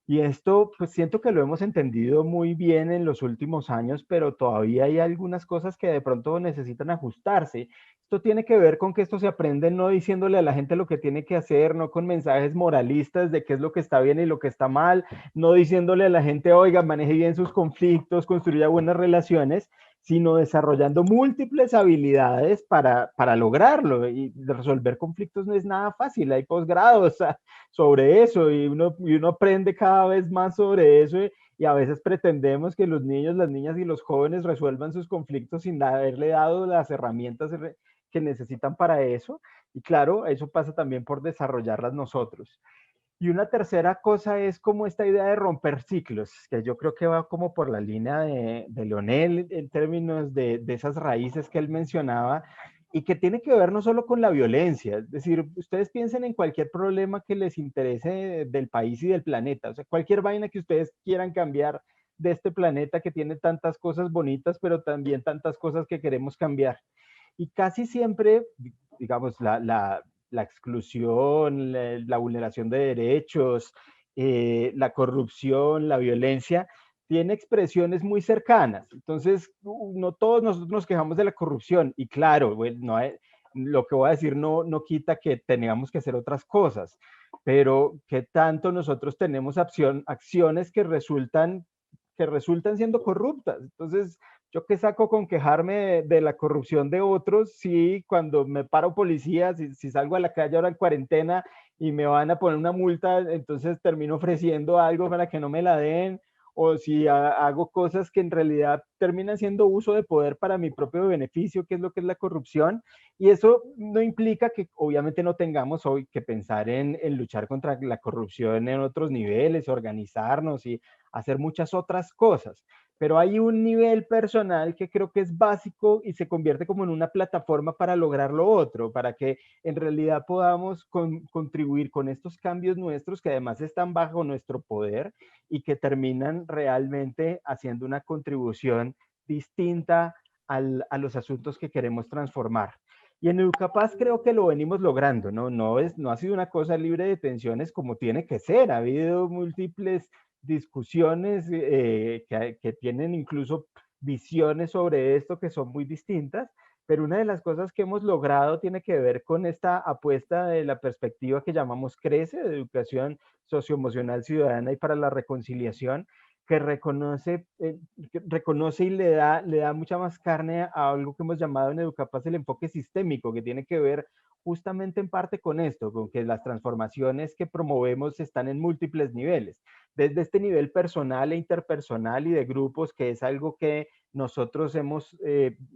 Y esto, pues siento que lo hemos entendido muy bien en los últimos años, pero todavía hay algunas cosas que de pronto necesitan ajustarse. Esto tiene que ver con que esto se aprende no diciéndole a la gente lo que tiene que hacer, no con mensajes moralistas de qué es lo que está bien y lo que está mal, no diciéndole a la gente, oiga, maneje bien sus conflictos, construya buenas relaciones, sino desarrollando múltiples habilidades para lograrlo. Y resolver conflictos no es nada fácil, hay posgrados sobre eso y uno aprende cada vez más sobre eso y a veces pretendemos que los niños, las niñas y los jóvenes resuelvan sus conflictos sin haberle dado las herramientas que necesitan para eso. Y claro, eso pasa también por desarrollarlas nosotros. Y una tercera cosa es como esta idea de romper ciclos, que yo creo que va como por la línea de Leonel en términos de esas raíces que él mencionaba y que tiene que ver no solo con la violencia, es decir, ustedes piensen en cualquier problema que les interese del país y del planeta, o sea, cualquier vaina que ustedes quieran cambiar de este planeta que tiene tantas cosas bonitas, pero también tantas cosas que queremos cambiar. Y casi siempre, digamos, la exclusión, la vulneración de derechos, la corrupción, la violencia, tiene expresiones muy cercanas. Entonces, no todos nosotros nos quejamos de la corrupción. Y claro, bueno, no hay, lo que voy a decir no quita que tengamos que hacer otras cosas, pero que tanto nosotros tenemos acciones que resultan siendo corruptas. Entonces, ¿yo qué saco con quejarme de la corrupción de otros si cuando me paro policía, si salgo a la calle ahora en cuarentena y me van a poner una multa, entonces termino ofreciendo algo para que no me la den? O si hago cosas que en realidad terminan siendo uso de poder para mi propio beneficio, que es lo que es la corrupción. Y eso no implica que obviamente no tengamos hoy que pensar en luchar contra la corrupción en otros niveles, organizarnos y hacer muchas otras cosas, pero hay un nivel personal que creo que es básico y se convierte como en una plataforma para lograr lo otro, para que en realidad podamos contribuir con estos cambios nuestros que además están bajo nuestro poder y que terminan realmente haciendo una contribución distinta a los asuntos que queremos transformar. Y en Educapaz creo que lo venimos logrando, ¿no? No ha sido una cosa libre de tensiones como tiene que ser. Ha habido múltiples discusiones que tienen incluso visiones sobre esto que son muy distintas, pero una de las cosas que hemos logrado tiene que ver con esta apuesta de la perspectiva que llamamos CRECE, de Educación Socioemocional Ciudadana y para la Reconciliación, que reconoce y le da mucha más carne a algo que hemos llamado en Educapaz el enfoque sistémico, que tiene que ver justamente en parte con esto, con que las transformaciones que promovemos están en múltiples niveles, desde este nivel personal e interpersonal y de grupos, que es algo que nosotros hemos,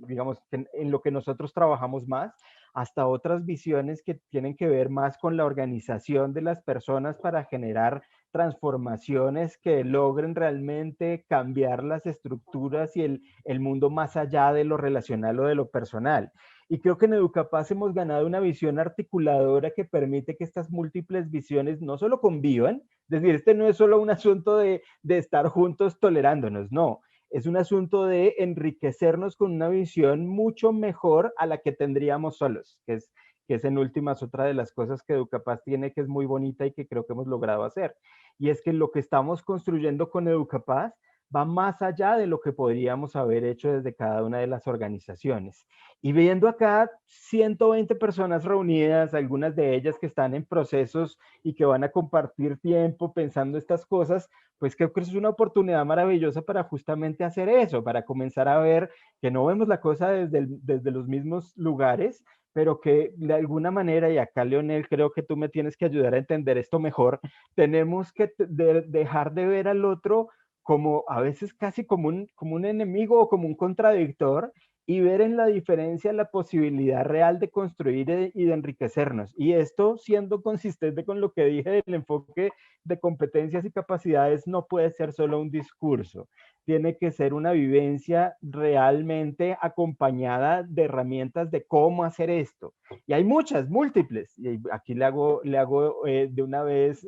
digamos, en lo que nosotros trabajamos más, hasta otras visiones que tienen que ver más con la organización de las personas para generar transformaciones que logren realmente cambiar las estructuras y el mundo más allá de lo relacional o de lo personal. Y creo que en Educapaz hemos ganado una visión articuladora que permite que estas múltiples visiones no solo convivan, es decir, este no es solo un asunto de estar juntos tolerándonos, no, es un asunto de enriquecernos con una visión mucho mejor a la que tendríamos solos, que es en últimas otra de las cosas que Educapaz tiene que es muy bonita y que creo que hemos logrado hacer. Y es que lo que estamos construyendo con Educapaz va más allá de lo que podríamos haber hecho desde cada una de las organizaciones. Y viendo acá 120 personas reunidas, algunas de ellas que están en procesos y que van a compartir tiempo pensando estas cosas, pues creo que es una oportunidad maravillosa para justamente hacer eso, para comenzar a ver que no vemos la cosa desde los mismos lugares, pero que de alguna manera, y acá Leonel, creo que tú me tienes que ayudar a entender esto mejor, tenemos que dejar de ver al otro como a veces casi como un enemigo o como un contradictor, y ver en la diferencia la posibilidad real de construir y de enriquecernos. Y esto, siendo consistente con lo que dije del enfoque de competencias y capacidades, no puede ser solo un discurso. Tiene que ser una vivencia realmente acompañada de herramientas de cómo hacer esto. Y hay muchas, múltiples. Y aquí le hago de una vez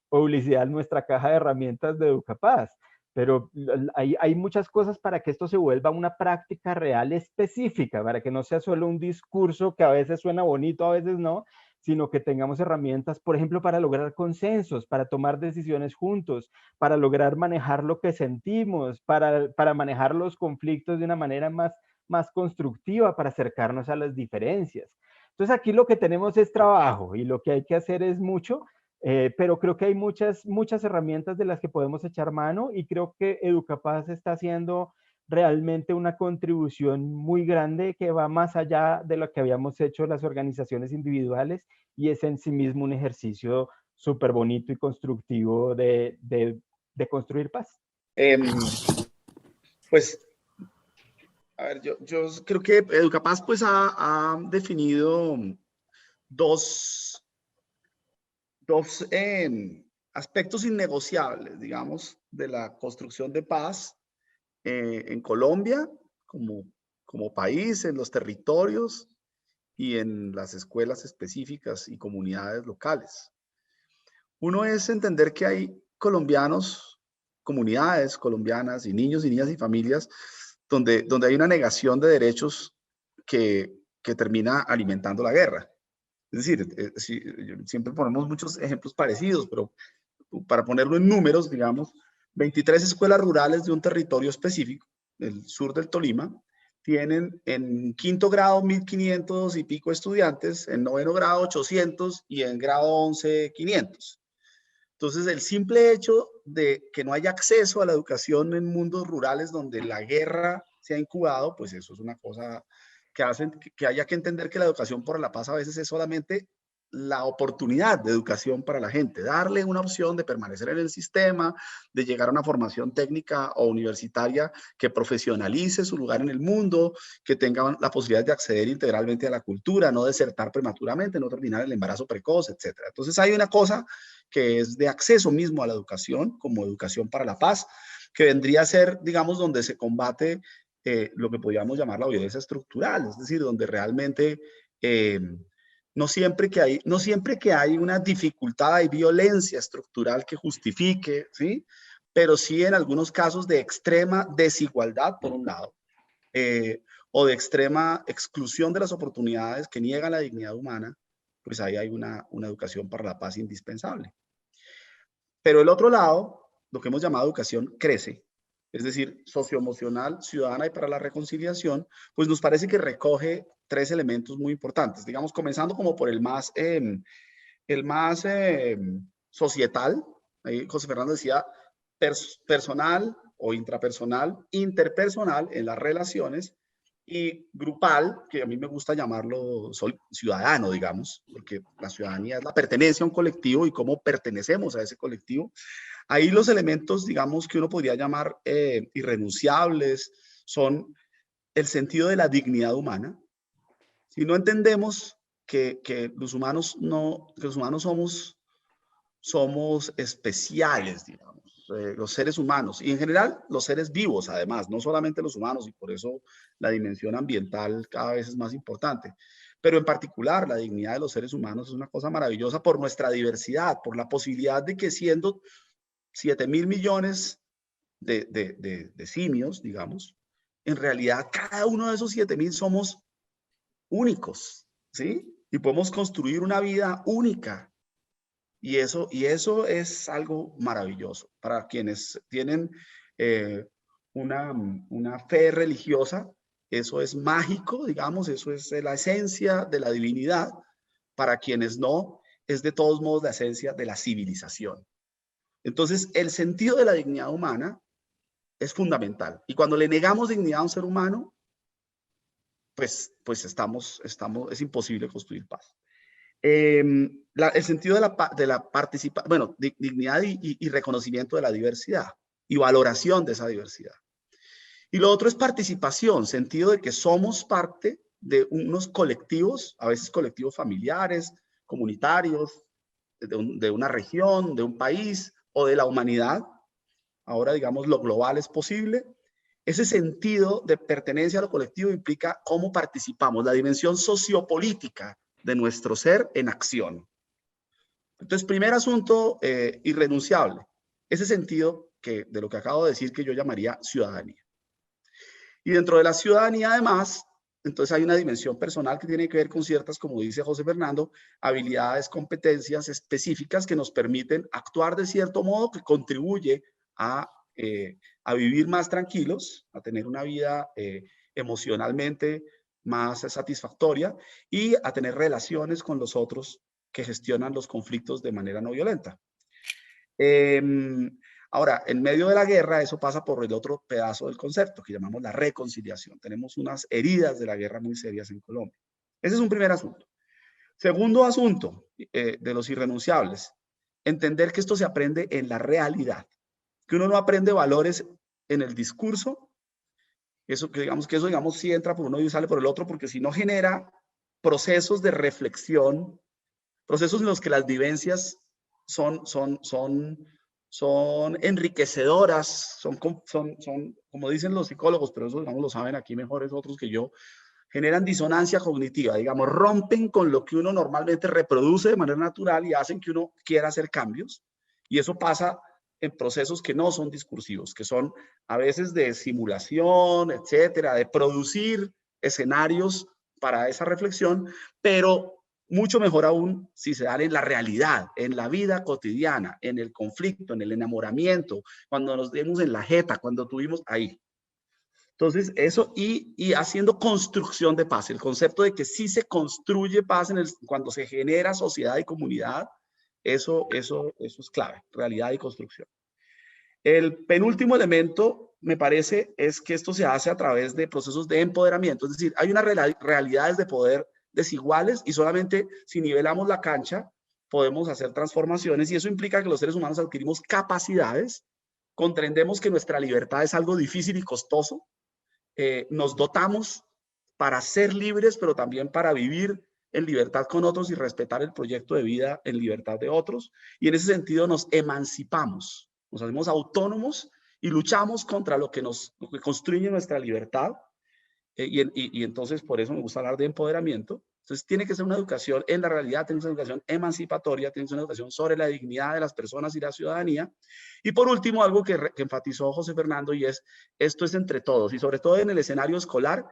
publicidad a nuestra caja de herramientas de Educapaz. Pero hay muchas cosas para que esto se vuelva una práctica real específica, para que no sea solo un discurso que a veces suena bonito, a veces no, sino que tengamos herramientas, por ejemplo, para lograr consensos, para tomar decisiones juntos, para lograr manejar lo que sentimos, para manejar los conflictos de una manera más constructiva, para acercarnos a las diferencias. Entonces aquí lo que tenemos es trabajo y lo que hay que hacer es mucho, pero creo que hay muchas herramientas de las que podemos echar mano, y creo que Educapaz está haciendo realmente una contribución muy grande que va más allá de lo que habíamos hecho las organizaciones individuales, y es en sí mismo un ejercicio súper bonito y constructivo de construir paz. Pues, a ver, yo creo que Educapaz pues ha definido dos aspectos innegociables, digamos, de la construcción de paz en Colombia como país, en los territorios y en las escuelas específicas y comunidades locales. Uno es entender que hay colombianos, comunidades colombianas y niños y niñas y familias donde hay una negación de derechos que termina alimentando la guerra. Es decir, siempre ponemos muchos ejemplos parecidos, pero para ponerlo en números, digamos, 23 escuelas rurales de un territorio específico, el sur del Tolima, tienen en quinto grado 1.500 y pico estudiantes, en noveno grado 800 y en grado 11 500. Entonces, el simple hecho de que no haya acceso a la educación en mundos rurales donde la guerra se ha incubado, pues eso es una cosa que hacen que haya que entender que la educación por la paz a veces es solamente la oportunidad de educación para la gente, darle una opción de permanecer en el sistema, de llegar a una formación técnica o universitaria que profesionalice su lugar en el mundo, que tenga la posibilidad de acceder integralmente a la cultura, no desertar prematuramente, no terminar el embarazo precoz, etc. Entonces hay una cosa que es de acceso mismo a la educación, como educación para la paz, que vendría a ser, digamos, donde se combate lo que podríamos llamar la violencia estructural, es decir, donde realmente no siempre que hay una dificultad, hay violencia estructural que justifique, ¿sí? Pero sí en algunos casos de extrema desigualdad, por un lado, o de extrema exclusión de las oportunidades que niegan la dignidad humana, pues ahí hay una educación para la paz indispensable. Pero el otro lado, lo que hemos llamado educación crece, es decir, socioemocional, ciudadana y para la reconciliación, pues nos parece que recoge tres elementos muy importantes, digamos, comenzando como por el más societal. Ahí José Fernando decía personal o intrapersonal, interpersonal en las relaciones, y grupal, que a mí me gusta llamarlo ciudadano, digamos, porque la ciudadanía es la pertenencia a un colectivo y cómo pertenecemos a ese colectivo. Ahí los elementos, digamos, que uno podría llamar irrenunciables son el sentido de la dignidad humana. Si no entendemos que los humanos somos especiales, digamos, los seres humanos y en general los seres vivos, además, no solamente los humanos, y por eso la dimensión ambiental cada vez es más importante. Pero en particular, la dignidad de los seres humanos es una cosa maravillosa por nuestra diversidad, por la posibilidad de que siendo 7.000 millones de simios, digamos, en realidad cada uno de esos 7.000 somos únicos, ¿sí? Y podemos construir una vida única. Y eso es algo maravilloso para quienes tienen una fe religiosa, eso es mágico, digamos, eso es la esencia de la divinidad. Para quienes no, es de todos modos la esencia de la civilización. Entonces, el sentido de la dignidad humana es fundamental. Y cuando le negamos dignidad a un ser humano, pues es imposible construir paz. El sentido de la participación, bueno, dignidad y reconocimiento de la diversidad y valoración de esa diversidad. Y lo otro es participación, sentido de que somos parte de unos colectivos, a veces colectivos familiares, comunitarios, de una región, de un país o de la humanidad. Ahora, digamos, lo global es posible. Ese sentido de pertenencia a lo colectivo implica cómo participamos, la dimensión sociopolítica de nuestro ser en acción. Entonces, primer asunto irrenunciable, ese sentido de lo que acabo de decir que yo llamaría ciudadanía. Y dentro de la ciudadanía, además, entonces hay una dimensión personal que tiene que ver con ciertas, como dice José Fernando, habilidades, competencias específicas que nos permiten actuar de cierto modo que contribuye a vivir más tranquilos, a tener una vida emocionalmente más satisfactoria y a tener relaciones con los otros que gestionan los conflictos de manera no violenta. Ahora, en medio de la guerra, eso pasa por el otro pedazo del concepto que llamamos la reconciliación. Tenemos unas heridas de la guerra muy serias en Colombia. Ese es un primer asunto. Segundo asunto de los irrenunciables, entender que esto se aprende en la realidad, que uno no aprende valores en el discurso, eso sí entra por uno y sale por el otro, porque si no genera procesos de reflexión, procesos en los que las vivencias son enriquecedoras, son, como dicen los psicólogos, pero eso, digamos, lo saben aquí mejores otros que yo, generan disonancia cognitiva, digamos, rompen con lo que uno normalmente reproduce de manera natural y hacen que uno quiera hacer cambios. Y eso pasa en procesos que no son discursivos, que son a veces de simulación, etcétera, de producir escenarios para esa reflexión, pero mucho mejor aún si se dan en la realidad, en la vida cotidiana, en el conflicto, en el enamoramiento, cuando nos dimos en la jeta, cuando tuvimos ahí. Entonces, eso y haciendo construcción de paz, el concepto de que sí se construye paz cuando se genera sociedad y comunidad, eso es clave, realidad y construcción. El penúltimo elemento, me parece, es que esto se hace a través de procesos de empoderamiento, es decir, hay unas realidades de poder desiguales y solamente si nivelamos la cancha podemos hacer transformaciones y eso implica que los seres humanos adquirimos capacidades, comprendemos que nuestra libertad es algo difícil y costoso, nos dotamos para ser libres, pero también para vivir en libertad con otros y respetar el proyecto de vida en libertad de otros. Y en ese sentido nos emancipamos, nos hacemos autónomos y luchamos contra lo que construye nuestra libertad. Y entonces por eso me gusta hablar de empoderamiento. Entonces tiene que ser una educación en la realidad, tiene que ser una educación emancipatoria, tiene que ser una educación sobre la dignidad de las personas y la ciudadanía. Y por último, algo que enfatizó José Fernando y es, esto es entre todos y sobre todo en el escenario escolar,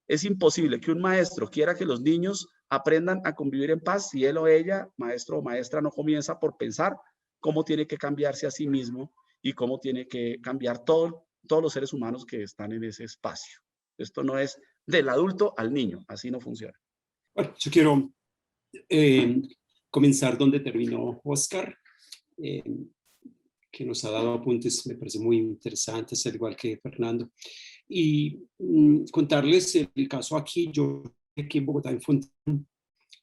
es imposible que un maestro quiera que los niños aprendan a convivir en paz si él o ella, maestro o maestra, no comienza por pensar cómo tiene que cambiarse a sí mismo y cómo tiene que cambiar todos los seres humanos que están en ese espacio. Esto no es del adulto al niño, así no funciona. Bueno, yo quiero comenzar donde terminó Oscar, que nos ha dado apuntes, me parece muy interesantes, al igual que Fernando. Y contarles el caso aquí, yo aquí en Bogotá, en Fontibón,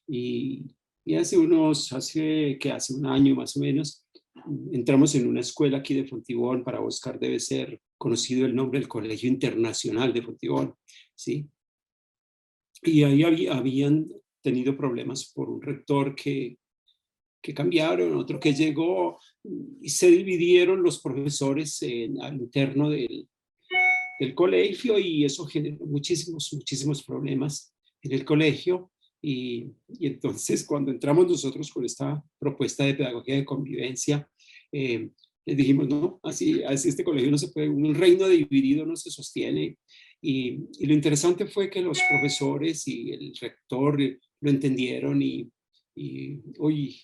y hace un año más o menos, entramos en una escuela aquí de Fontibón. Para Oscar debe ser conocido el nombre del Colegio Internacional de Fontibón, ¿sí? Y ahí habían tenido problemas por un rector que cambiaron, otro que llegó, y se dividieron los profesores al interno del colegio, y eso generó muchísimos problemas en el colegio. Y entonces cuando entramos nosotros con esta propuesta de pedagogía de convivencia, les dijimos, no, así este colegio no se puede, un reino dividido no se sostiene. Y lo interesante fue que los profesores y el rector lo entendieron y hoy,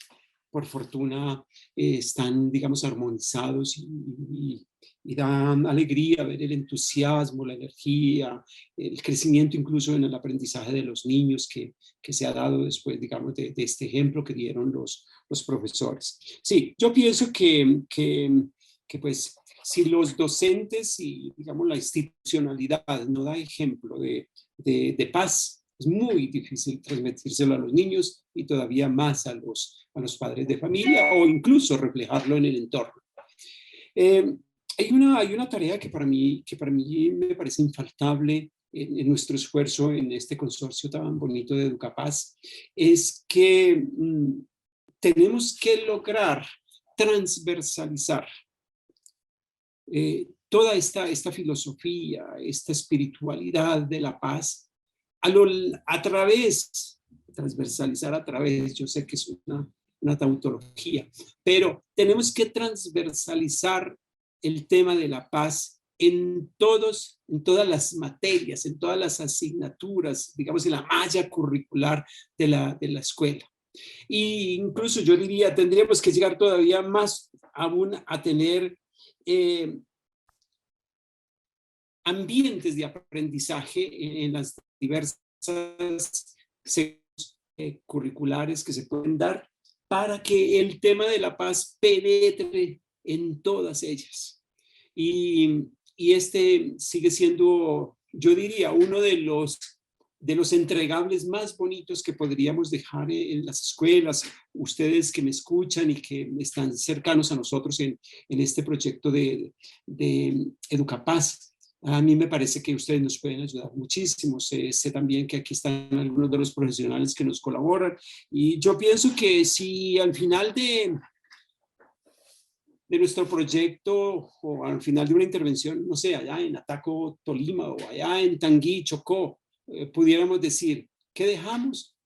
por fortuna, están, digamos, armonizados y y da alegría ver el entusiasmo, la energía, el crecimiento incluso en el aprendizaje de los niños que se ha dado después, digamos, de este ejemplo que dieron los profesores. Sí, yo pienso que pues si los docentes y, digamos, la institucionalidad no da ejemplo de paz, es muy difícil transmitírselo a los niños y todavía más a los padres de familia o incluso reflejarlo en el entorno. Hay una tarea que para mí me parece infaltable en nuestro esfuerzo en este consorcio tan bonito de Educapaz, es que tenemos que lograr transversalizar toda esta filosofía, esta espiritualidad de la paz transversalizar a través, yo sé que es una tautología, pero tenemos que transversalizar el tema de la paz en todas las materias, en todas las asignaturas, digamos, en la malla curricular de la escuela. Y incluso yo diría, tendríamos que llegar todavía más aún a tener ambientes de aprendizaje en las diversas curriculares que se pueden dar para que el tema de la paz penetre en todas ellas. Y este sigue siendo, yo diría, uno de los entregables más bonitos que podríamos dejar en las escuelas. Ustedes que me escuchan y que están cercanos a nosotros en este proyecto de Educapaz, a mí me parece que ustedes nos pueden ayudar muchísimo. Sé también que aquí están algunos de los profesionales que nos colaboran. Y yo pienso que si al final de nuestro proyecto o al final de una intervención, no sé, allá en Ataco, Tolima o allá en Tanguy, Chocó, pudiéramos decir, ¿qué dejamos?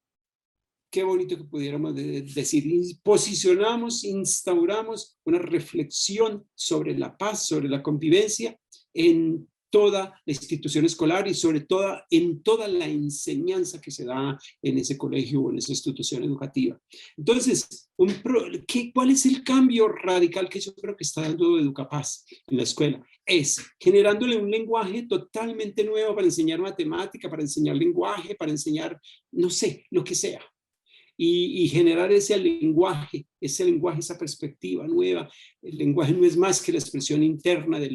Qué bonito que pudiéramos decir, posicionamos, instauramos una reflexión sobre la paz, sobre la convivencia en toda la institución escolar y sobre todo en toda la enseñanza que se da en ese colegio o en esa institución educativa. Entonces, ¿cuál es el cambio radical que yo creo que está dando Educapaz en la escuela? Es generándole un lenguaje totalmente nuevo para enseñar matemática, para enseñar lenguaje, para enseñar, no sé, lo que sea. Y generar ese lenguaje, esa perspectiva nueva. El lenguaje no es más que la expresión interna de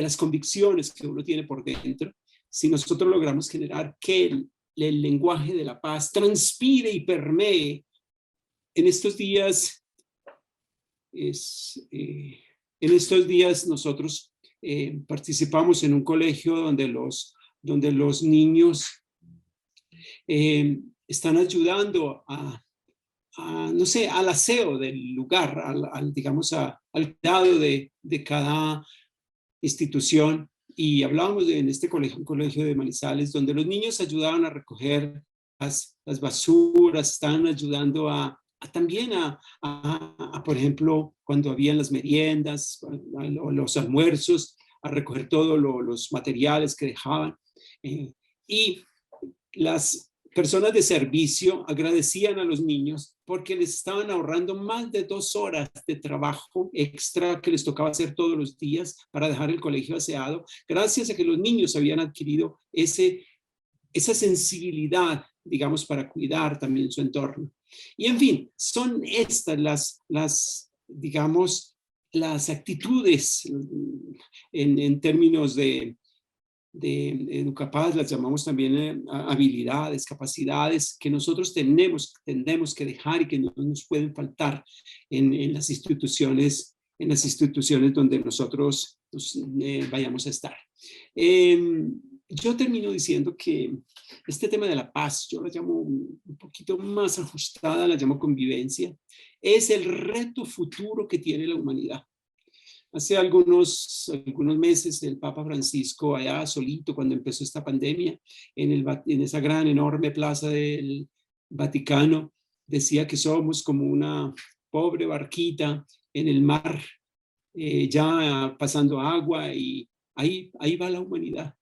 las convicciones que uno tiene por dentro. Si nosotros logramos generar que el lenguaje de la paz transpire y permee en estos días, nosotros participamos en un colegio donde los niños están ayudando no sé, al aseo del lugar, digamos, al cuidado de cada institución. Y hablábamos en este colegio, un colegio de Manizales, donde los niños ayudaban a recoger las basuras, estaban ayudando también por ejemplo, cuando habían las meriendas o los almuerzos, a recoger todos los materiales que dejaban. Y las personas de servicio agradecían a los niños porque les estaban ahorrando más de 2 horas de trabajo extra que les tocaba hacer todos los días para dejar el colegio aseado, gracias a que los niños habían adquirido esa sensibilidad, digamos, para cuidar también su entorno. Y en fin, son estas digamos, las actitudes en términos de Educapaz, las llamamos también habilidades, capacidades que nosotros tendemos que dejar y que no nos pueden faltar en las instituciones donde nosotros vayamos a estar. Yo termino diciendo que este tema de la paz, yo la llamo un poquito más ajustada, la llamo convivencia, es el reto futuro que tiene la humanidad. Hace algunos meses el Papa Francisco, allá solito cuando empezó esta pandemia, en esa gran, enorme plaza del Vaticano, decía que somos como una pobre barquita en el mar, ya pasando agua, y ahí va la humanidad.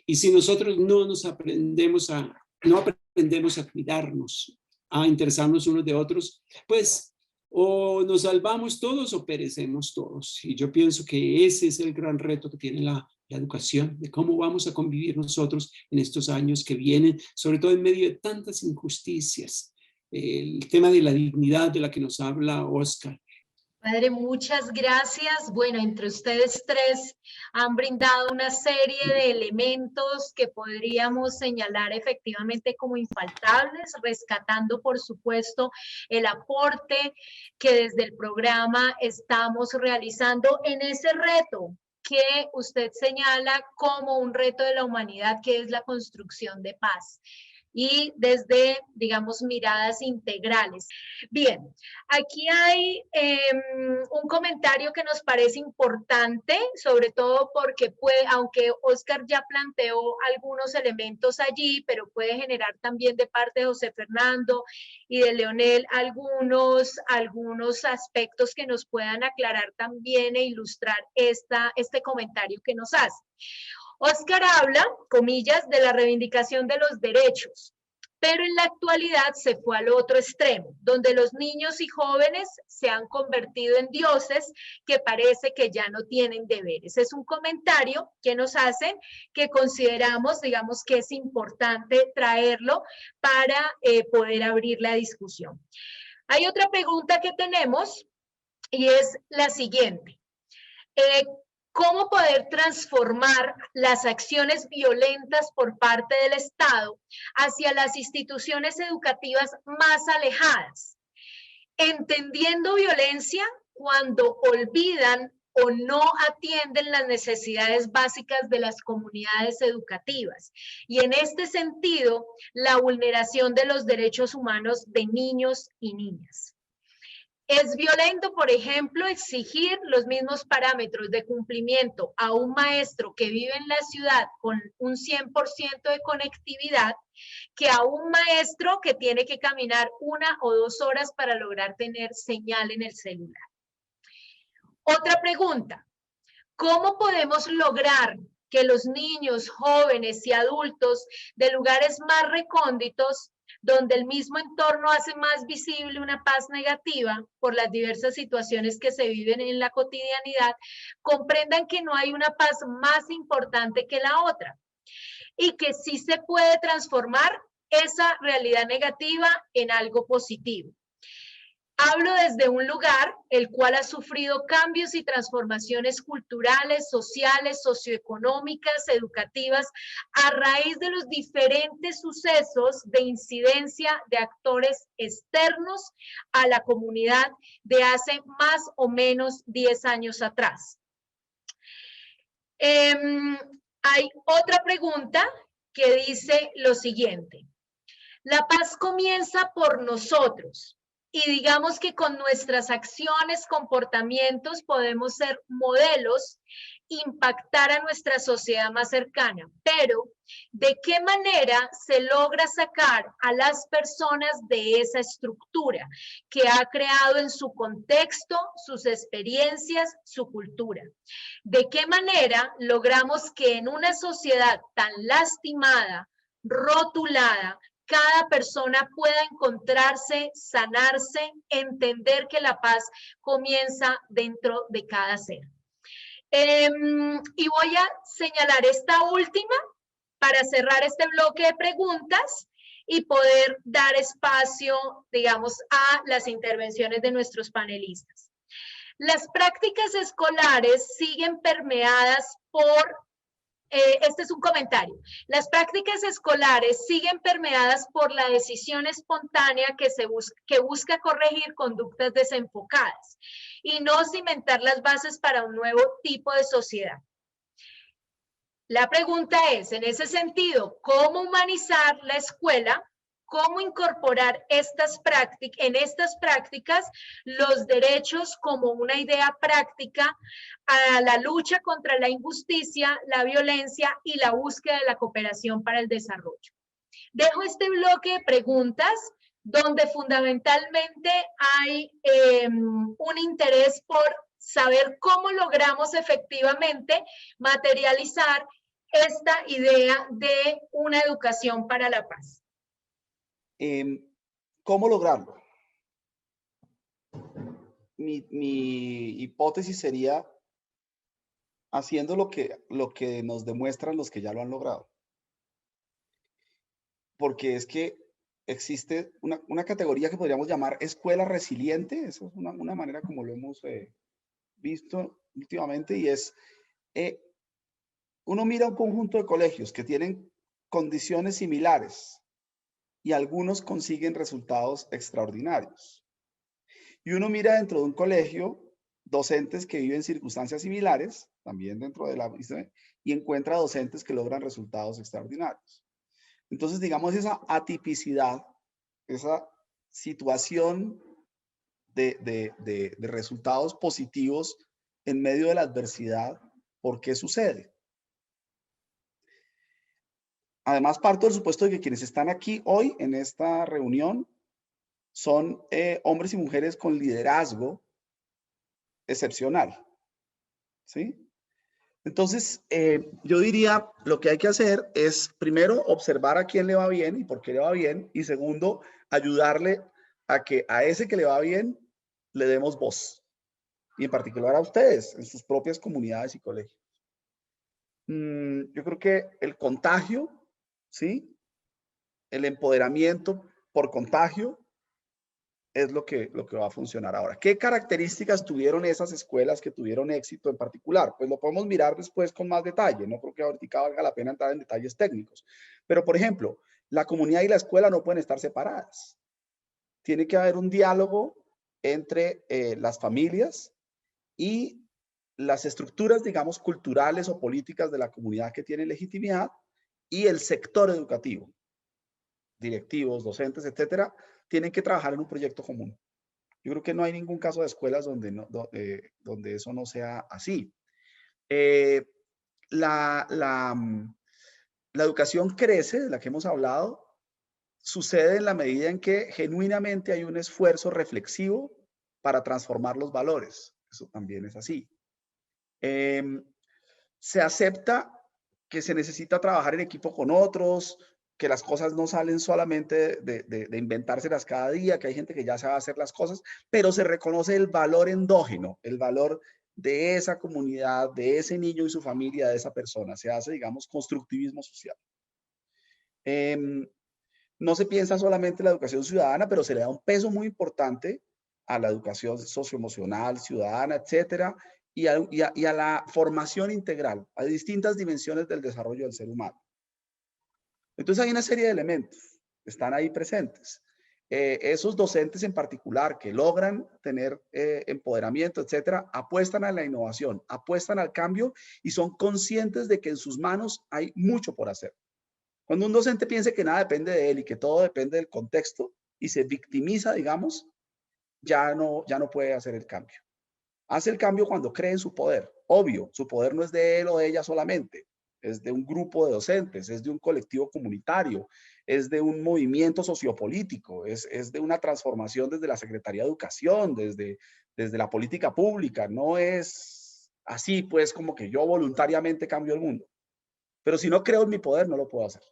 Y si nosotros no aprendemos a cuidarnos, a interesarnos unos de otros, pues o nos salvamos todos o perecemos todos. Y yo pienso que ese es el gran reto que tiene la educación, de cómo vamos a convivir nosotros en estos años que vienen, sobre todo en medio de tantas injusticias. El tema de la dignidad de la que nos habla Oscar. Padre, muchas gracias. Bueno, entre ustedes tres han brindado una serie de elementos que podríamos señalar efectivamente como infaltables, rescatando, por supuesto, el aporte que desde el programa estamos realizando en ese reto que usted señala como un reto de la humanidad, que es la construcción de paz. Y desde, digamos, miradas integrales. Bien, aquí hay un comentario que nos parece importante, sobre todo porque aunque Oscar ya planteó algunos elementos allí, pero puede generar también de parte de José Fernando y de Leonel algunos aspectos que nos puedan aclarar también e ilustrar este comentario que nos hace. Oscar habla, comillas, de la reivindicación de los derechos, pero en la actualidad se fue al otro extremo, donde los niños y jóvenes se han convertido en dioses que parece que ya no tienen deberes. Es un comentario que nos hacen, que consideramos, digamos, que es importante traerlo para poder abrir la discusión. Hay otra pregunta que tenemos y es la siguiente. ¿Cómo poder transformar las acciones violentas por parte del Estado hacia las instituciones educativas más alejadas? Entendiendo violencia cuando olvidan o no atienden las necesidades básicas de las comunidades educativas. Y en este sentido, la vulneración de los derechos humanos de niños y niñas. Es violento, por ejemplo, exigir los mismos parámetros de cumplimiento a un maestro que vive en la ciudad con un 100% de conectividad que a un maestro que tiene que caminar 1 o 2 horas para lograr tener señal en el celular. Otra pregunta, ¿cómo podemos lograr que los niños, jóvenes y adultos de lugares más recónditos, donde el mismo entorno hace más visible una paz negativa por las diversas situaciones que se viven en la cotidianidad, comprendan que no hay una paz más importante que la otra y que sí se puede transformar esa realidad negativa en algo positivo? Hablo desde un lugar el cual ha sufrido cambios y transformaciones culturales, sociales, socioeconómicas, educativas, a raíz de los diferentes sucesos de incidencia de actores externos a la comunidad de hace más o menos 10 años atrás. Hay otra pregunta que dice lo siguiente. La paz comienza por nosotros. Y digamos que con nuestras acciones, comportamientos, podemos ser modelos, impactar a nuestra sociedad más cercana. Pero, ¿de qué manera se logra sacar a las personas de esa estructura que ha creado en su contexto, sus experiencias, su cultura? ¿De qué manera logramos que en una sociedad tan lastimada, rotulada, cada persona pueda encontrarse, sanarse, entender que la paz comienza dentro de cada ser? Y voy a señalar esta última para cerrar este bloque de preguntas y poder dar espacio, digamos, a las intervenciones de nuestros panelistas. Las prácticas escolares siguen permeadas por este es un comentario. Las prácticas escolares siguen permeadas por la decisión espontánea que busca corregir conductas desenfocadas y no cimentar las bases para un nuevo tipo de sociedad. La pregunta es, en ese sentido, ¿cómo humanizar la escuela? ¿Cómo incorporar en estas prácticas los derechos como una idea práctica a la lucha contra la injusticia, la violencia y la búsqueda de la cooperación para el desarrollo? Dejo este bloque de preguntas donde fundamentalmente hay un interés por saber cómo logramos efectivamente materializar esta idea de una educación para la paz. ¿Cómo lograrlo? mi hipótesis sería haciendo lo que nos demuestran los que ya lo han logrado. Porque es que existe una categoría que podríamos llamar escuela resiliente, eso es una manera como lo hemos visto últimamente, y es, uno mira un conjunto de colegios que tienen condiciones similares y algunos consiguen resultados extraordinarios. Y uno mira dentro de un colegio docentes que viven circunstancias similares, también dentro de la, y encuentra docentes que logran resultados extraordinarios. Entonces, digamos, esa atipicidad, esa situación de resultados positivos en medio de la adversidad, ¿por qué sucede? Además, parto del supuesto de que quienes están aquí hoy en esta reunión son hombres y mujeres con liderazgo excepcional, ¿sí? Entonces, yo diría, lo que hay que hacer es, primero, observar a quién le va bien y por qué le va bien, y segundo, ayudarle a que a ese que le va bien le demos voz, y en particular a ustedes, en sus propias comunidades y colegios. Yo creo que el contagio, ¿sí? El empoderamiento por contagio es lo que va a funcionar ahora. ¿Qué características tuvieron esas escuelas que tuvieron éxito en particular? Pues lo podemos mirar después con más detalle. No creo que ahorita valga la pena entrar en detalles técnicos. Pero, por ejemplo, la comunidad y la escuela no pueden estar separadas. Tiene que haber un diálogo entre las familias y las estructuras, digamos, culturales o políticas de la comunidad que tienen legitimidad y el sector educativo, directivos, docentes, etcétera, tienen que trabajar en un proyecto común. Yo creo que no hay ningún caso de escuelas donde eso no sea así. La educación crece, de la que hemos hablado, sucede en la medida en que genuinamente hay un esfuerzo reflexivo para transformar los valores. Eso también es así. Se acepta que se necesita trabajar en equipo con otros, que las cosas no salen solamente de inventárselas cada día, que hay gente que ya sabe hacer las cosas, pero se reconoce el valor endógeno, el valor de esa comunidad, de ese niño y su familia, de esa persona. Se hace, digamos, constructivismo social. No se piensa solamente en la educación ciudadana, pero se le da un peso muy importante a la educación socioemocional, ciudadana, etcétera, y a la formación integral, a distintas dimensiones del desarrollo del ser humano. Entonces hay una serie de elementos que están ahí presentes. Esos docentes en particular que logran tener empoderamiento, etcétera, apuestan a la innovación, apuestan al cambio y son conscientes de que en sus manos hay mucho por hacer. Cuando un docente piensa que nada depende de él y que todo depende del contexto y se victimiza, digamos, ya no puede hacer el cambio. Hace el cambio cuando cree en su poder. Obvio, su poder no es de él o de ella solamente, es de un grupo de docentes, es de un colectivo comunitario, es de un movimiento sociopolítico, es de una transformación desde la Secretaría de Educación, desde la política pública. No es así, pues, como que yo voluntariamente cambio el mundo. Pero si no creo en mi poder, no lo puedo hacer,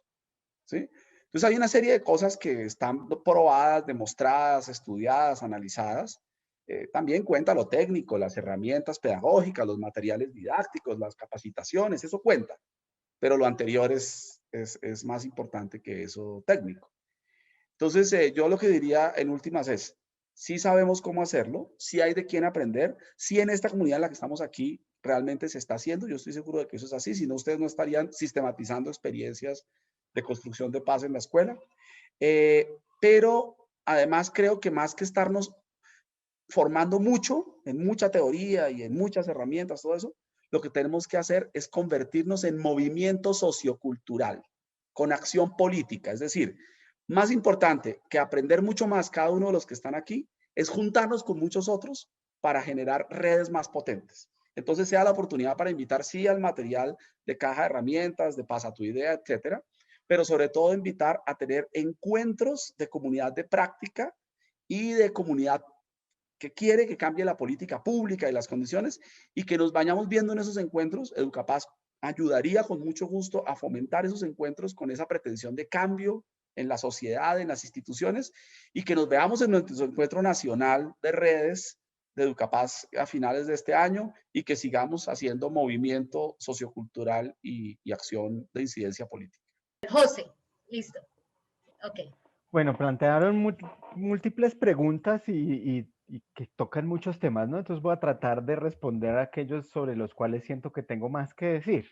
¿sí? Entonces hay una serie de cosas que están probadas, demostradas, estudiadas, analizadas. También cuenta lo técnico, las herramientas pedagógicas, los materiales didácticos, las capacitaciones, eso cuenta. Pero lo anterior es más importante que eso técnico. Entonces, yo lo que diría en últimas es, sí sabemos cómo hacerlo, sí hay de quién aprender, sí en esta comunidad en la que estamos aquí realmente se está haciendo, yo estoy seguro de que eso es así, si no ustedes no estarían sistematizando experiencias de construcción de paz en la escuela. Pero además creo que más que estarnos formando mucho, en mucha teoría y en muchas herramientas, todo eso, lo que tenemos que hacer es convertirnos en movimiento sociocultural, con acción política. Es decir, más importante que aprender mucho más cada uno de los que están aquí, es juntarnos con muchos otros para generar redes más potentes. Entonces sea la oportunidad para invitar, sí, al material de caja de herramientas, de pasa tu idea, etcétera, pero sobre todo invitar a tener encuentros de comunidad de práctica y de comunidad que quiere que cambie la política pública y las condiciones y que nos vayamos viendo en esos encuentros. Educapaz ayudaría con mucho gusto a fomentar esos encuentros con esa pretensión de cambio en la sociedad, en las instituciones, y que nos veamos en nuestro encuentro nacional de redes de Educapaz a finales de este año y que sigamos haciendo movimiento sociocultural y acción de incidencia política. José, listo. Ok. Bueno, plantearon múltiples preguntas y que tocan muchos temas, ¿no? Entonces voy a tratar de responder a aquellos sobre los cuales siento que tengo más que decir.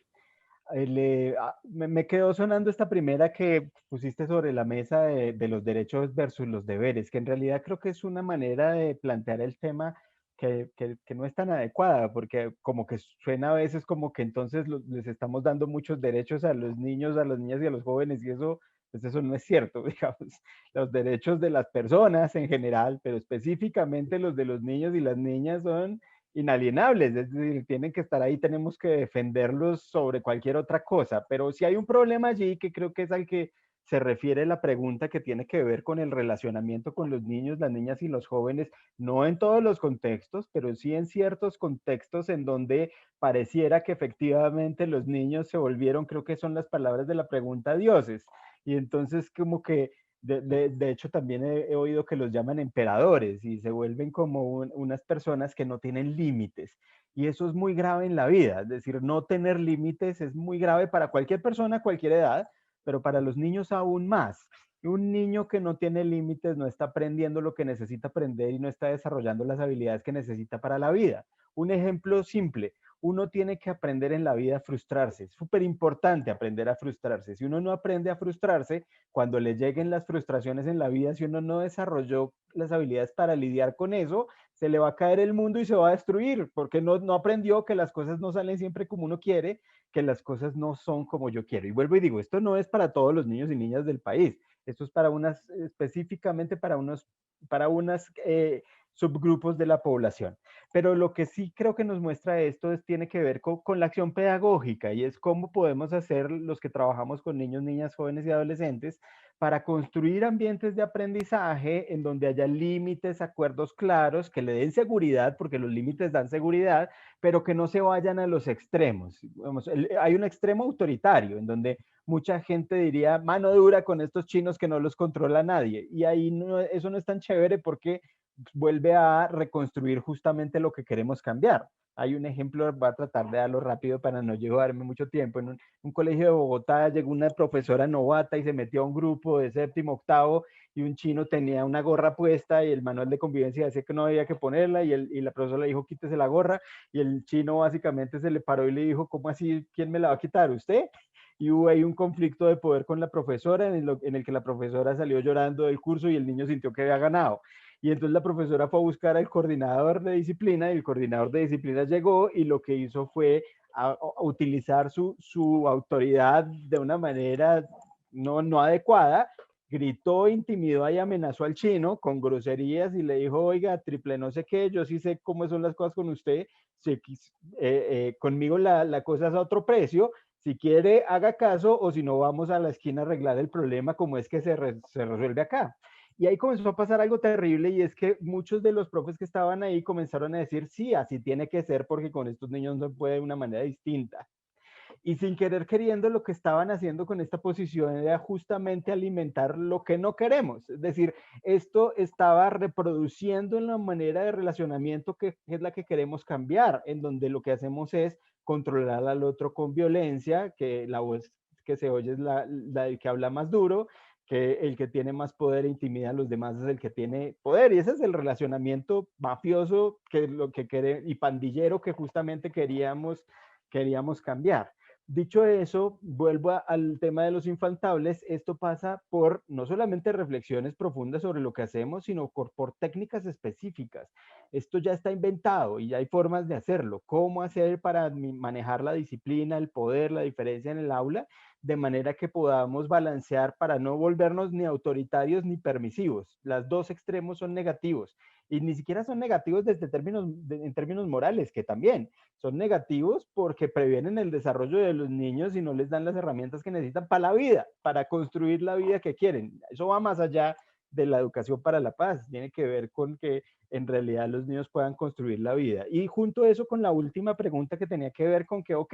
Me quedó sonando esta primera que pusiste sobre la mesa de los derechos versus los deberes, que en realidad creo que es una manera de plantear el tema que no es tan adecuada, porque como que suena a veces como que entonces les estamos dando muchos derechos a los niños, a las niñas y a los jóvenes, y eso, pues eso no es cierto, digamos. Los derechos de las personas en general, pero específicamente los de los niños y las niñas son inalienables, es decir, tienen que estar ahí, tenemos que defenderlos sobre cualquier otra cosa, pero si hay un problema allí que creo que es al que se refiere la pregunta que tiene que ver con el relacionamiento con los niños, las niñas y los jóvenes, no en todos los contextos, pero sí en ciertos contextos en donde pareciera que efectivamente los niños se volvieron, creo que son las palabras de la pregunta, dioses. Y entonces como que de hecho, también he oído que los llaman emperadores y se vuelven como unas personas que no tienen límites. Y eso es muy grave en la vida. Es decir, no tener límites es muy grave para cualquier persona a cualquier edad, pero para los niños aún más. Un niño que no tiene límites no está aprendiendo lo que necesita aprender y no está desarrollando las habilidades que necesita para la vida. Un ejemplo simple, uno tiene que aprender en la vida a frustrarse. Es súper importante aprender a frustrarse. Si uno no aprende a frustrarse, cuando le lleguen las frustraciones en la vida, si uno no desarrolló las habilidades para lidiar con eso, se le va a caer el mundo y se va a destruir, porque no aprendió que las cosas no salen siempre como uno quiere, que las cosas no son como yo quiero. Y vuelvo y digo, esto no es para todos los niños y niñas del país, esto es para unas, específicamente para unas subgrupos de la población. Pero lo que sí creo que nos muestra esto tiene que ver con la acción pedagógica y es cómo podemos hacer los que trabajamos con niños, niñas, jóvenes y adolescentes para construir ambientes de aprendizaje en donde haya límites, acuerdos claros, que le den seguridad, porque los límites dan seguridad, pero que no se vayan a los extremos. Vamos, hay un extremo autoritario en donde mucha gente diría mano dura con estos chinos que no los controla nadie. Y ahí no, eso no es tan chévere porque vuelve a reconstruir justamente lo que queremos cambiar. Hay un ejemplo, voy a tratar de darlo rápido para no llevarme mucho tiempo. En un colegio de Bogotá llegó una profesora novata y se metió a un grupo de séptimo, octavo y un chino tenía una gorra puesta y el manual de convivencia decía que no había que ponerla y la profesora le dijo quítese la gorra y el chino básicamente se le paró y le dijo, ¿cómo así? ¿Quién me la va a quitar? ¿Usted? Y hubo ahí un conflicto de poder con la profesora en el que la profesora salió llorando del curso y el niño sintió que había ganado. Y entonces la profesora fue a buscar al coordinador de disciplina y el coordinador de disciplina llegó y lo que hizo fue a utilizar su autoridad de una manera no adecuada, gritó, intimidó y amenazó al chino con groserías y le dijo, oiga, triple no sé qué, yo sí sé cómo son las cosas con usted, conmigo la cosa es a otro precio, si quiere haga caso o si no vamos a la esquina a arreglar el problema como es que se resuelve acá. Y ahí comenzó a pasar algo terrible y es que muchos de los profes que estaban ahí comenzaron a decir, sí, así tiene que ser porque con estos niños no se puede de una manera distinta. Y sin querer queriendo lo que estaban haciendo con esta posición era justamente alimentar lo que no queremos. Es decir, esto estaba reproduciendo en la manera de relacionamiento que es la que queremos cambiar, en donde lo que hacemos es controlar al otro con violencia, que la voz que se oye es la del que habla más duro, que el que tiene más poder e intimida a los demás es el que tiene poder. Y ese es el relacionamiento mafioso que lo que y pandillero que justamente queríamos cambiar. Dicho eso, vuelvo al tema de los infantables. Esto pasa por no solamente reflexiones profundas sobre lo que hacemos, sino por técnicas específicas. Esto ya está inventado y ya hay formas de hacerlo. ¿Cómo hacer para manejar la disciplina, el poder, la diferencia en el aula? De manera que podamos balancear para no volvernos ni autoritarios ni permisivos. Los dos extremos son negativos y ni siquiera son negativos en términos morales, que también son negativos porque previenen el desarrollo de los niños y no les dan las herramientas que necesitan para la vida, para construir la vida que quieren. Eso va más allá de la educación para la paz, tiene que ver con que en realidad los niños puedan construir la vida. Y junto a eso con la última pregunta que tenía que ver con que, ok,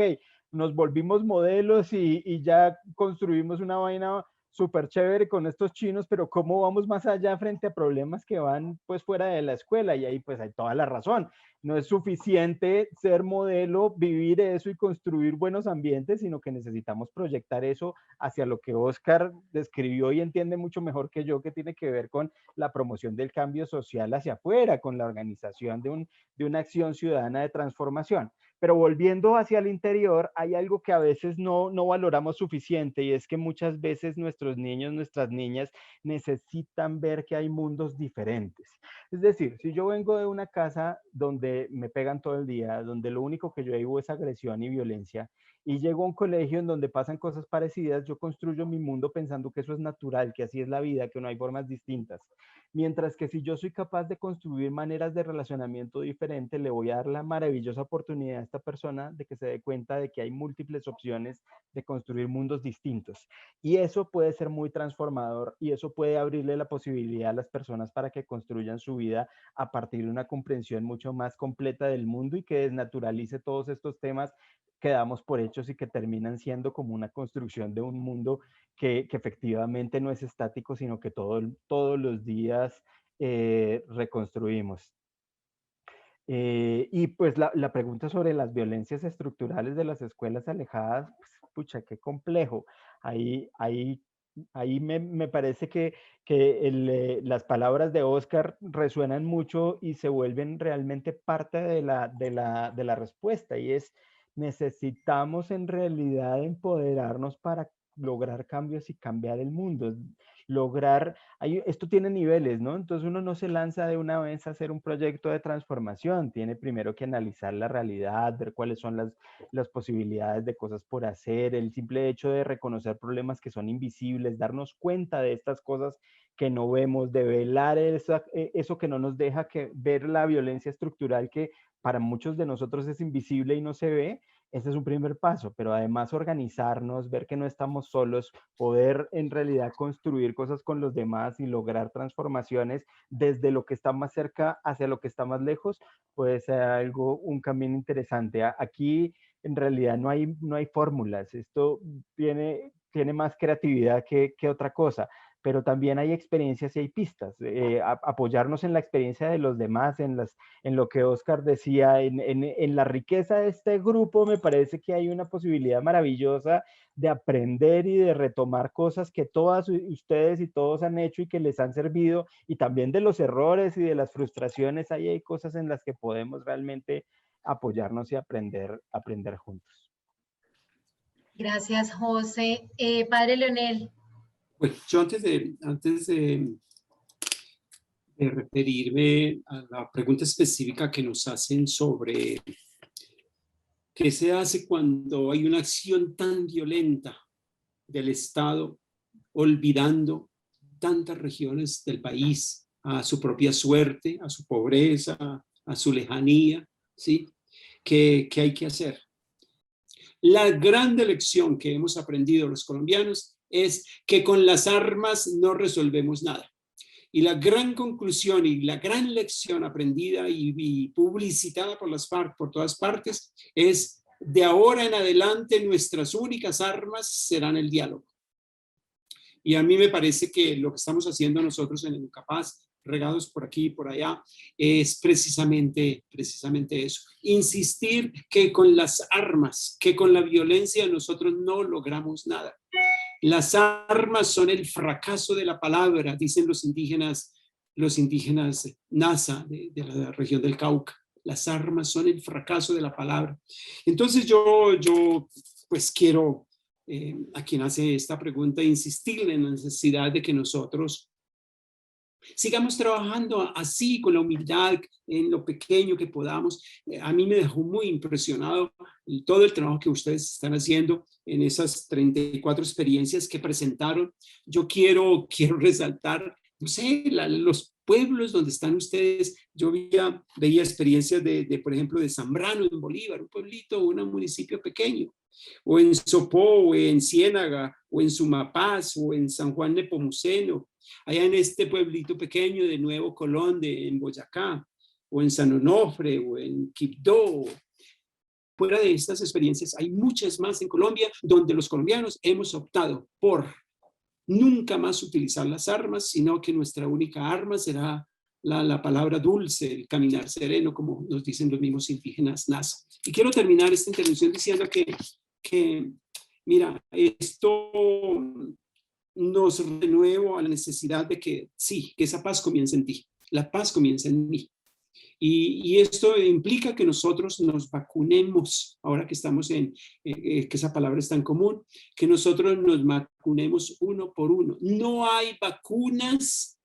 nos volvimos modelos y ya construimos una vaina súper chévere con estos chinos, pero ¿cómo vamos más allá frente a problemas que van pues fuera de la escuela? Y ahí pues hay toda la razón. No es suficiente ser modelo, vivir eso y construir buenos ambientes, sino que necesitamos proyectar eso hacia lo que Oscar describió y entiende mucho mejor que yo, que tiene que ver con la promoción del cambio social hacia afuera, con la organización de una acción ciudadana de transformación. Pero volviendo hacia el interior, hay algo que a veces no valoramos suficiente, y es que muchas veces nuestros niños, nuestras niñas necesitan ver que hay mundos diferentes. Es decir, si yo vengo de una casa donde me pegan todo el día, donde lo único que yo vivo es agresión y violencia, y llego a un colegio en donde pasan cosas parecidas, yo construyo mi mundo pensando que eso es natural, que así es la vida, que no hay formas distintas. Mientras que si yo soy capaz de construir maneras de relacionamiento diferentes, le voy a dar la maravillosa oportunidad a esta persona de que se dé cuenta de que hay múltiples opciones de construir mundos distintos. Y eso puede ser muy transformador, y eso puede abrirle la posibilidad a las personas para que construyan su vida a partir de una comprensión mucho más completa del mundo, y que desnaturalice todos estos temas que damos por hechos y que terminan siendo como una construcción de un mundo que efectivamente no es estático, sino que todos los días reconstruimos. Y pues la pregunta sobre las violencias estructurales de las escuelas alejadas, pues, pucha, qué complejo. Ahí me parece que las palabras de Oscar resuenan mucho y se vuelven realmente parte de la respuesta, y es: necesitamos en realidad empoderarnos para lograr cambios y cambiar el mundo. Esto tiene niveles, ¿no? Entonces uno no se lanza de una vez a hacer un proyecto de transformación, tiene primero que analizar la realidad, ver cuáles son las posibilidades de cosas por hacer, el simple hecho de reconocer problemas que son invisibles, darnos cuenta de estas cosas que no vemos, de velar eso que no nos deja ver la violencia estructural que para muchos de nosotros es invisible y no se ve. Ese es un primer paso, pero además organizarnos, ver que no estamos solos, poder en realidad construir cosas con los demás y lograr transformaciones desde lo que está más cerca hacia lo que está más lejos, puede ser un camino interesante. Aquí en realidad no hay fórmulas, esto tiene más creatividad que otra cosa, pero también hay experiencias y hay pistas. Apoyarnos en la experiencia de los demás, en lo que Oscar decía, en la riqueza de este grupo, me parece que hay una posibilidad maravillosa de aprender y de retomar cosas que todas ustedes y todos han hecho y que les han servido, y también de los errores y de las frustraciones. Ahí hay cosas en las que podemos realmente apoyarnos y aprender juntos. Gracias, José. Padre Leonel. Bueno, yo antes de referirme a la pregunta específica que nos hacen sobre qué se hace cuando hay una acción tan violenta del Estado, olvidando tantas regiones del país a su propia suerte, a su pobreza, a su lejanía, ¿sí? ¿Qué hay que hacer? La gran lección que hemos aprendido los colombianos es que con las armas no resolvemos nada. Y la gran conclusión y la gran lección aprendida y publicitada por todas partes es: de ahora en adelante nuestras únicas armas serán el diálogo. Y a mí me parece que lo que estamos haciendo nosotros en Educapaz, regados por aquí y por allá, es precisamente eso. Insistir que con las armas, que con la violencia nosotros no logramos nada. Las armas son el fracaso de la palabra, dicen los indígenas Nasa de la región del Cauca. Las armas son el fracaso de la palabra. Entonces yo pues quiero, a quien hace esta pregunta, insistirle en la necesidad de que nosotros sigamos trabajando así, con la humildad, en lo pequeño que podamos. A mí me dejó muy impresionado todo el trabajo que ustedes están haciendo en esas 34 experiencias que presentaron. Yo quiero resaltar, no sé, los pueblos donde están ustedes. Yo veía experiencias por ejemplo, de Zambrano en Bolívar, un pueblito, un municipio pequeño, o en Sopó, o en Ciénaga, o en Sumapaz, o en San Juan Nepomuceno, allá en este pueblito pequeño de Nuevo Colón, en Boyacá, o en San Onofre, o en Quibdó. Fuera de estas experiencias hay muchas más en Colombia, donde los colombianos hemos optado por nunca más utilizar las armas, sino que nuestra única arma será la palabra dulce, el caminar sereno, como nos dicen los mismos indígenas Nasa. Y quiero terminar esta intervención diciendo que mira, esto nos renuevo a la necesidad de que sí, que esa paz comience en ti, la paz comienza en mí. Y esto implica que nosotros nos vacunemos, ahora que estamos que esa palabra es tan común, que nosotros nos vacunemos uno por uno. No hay vacunas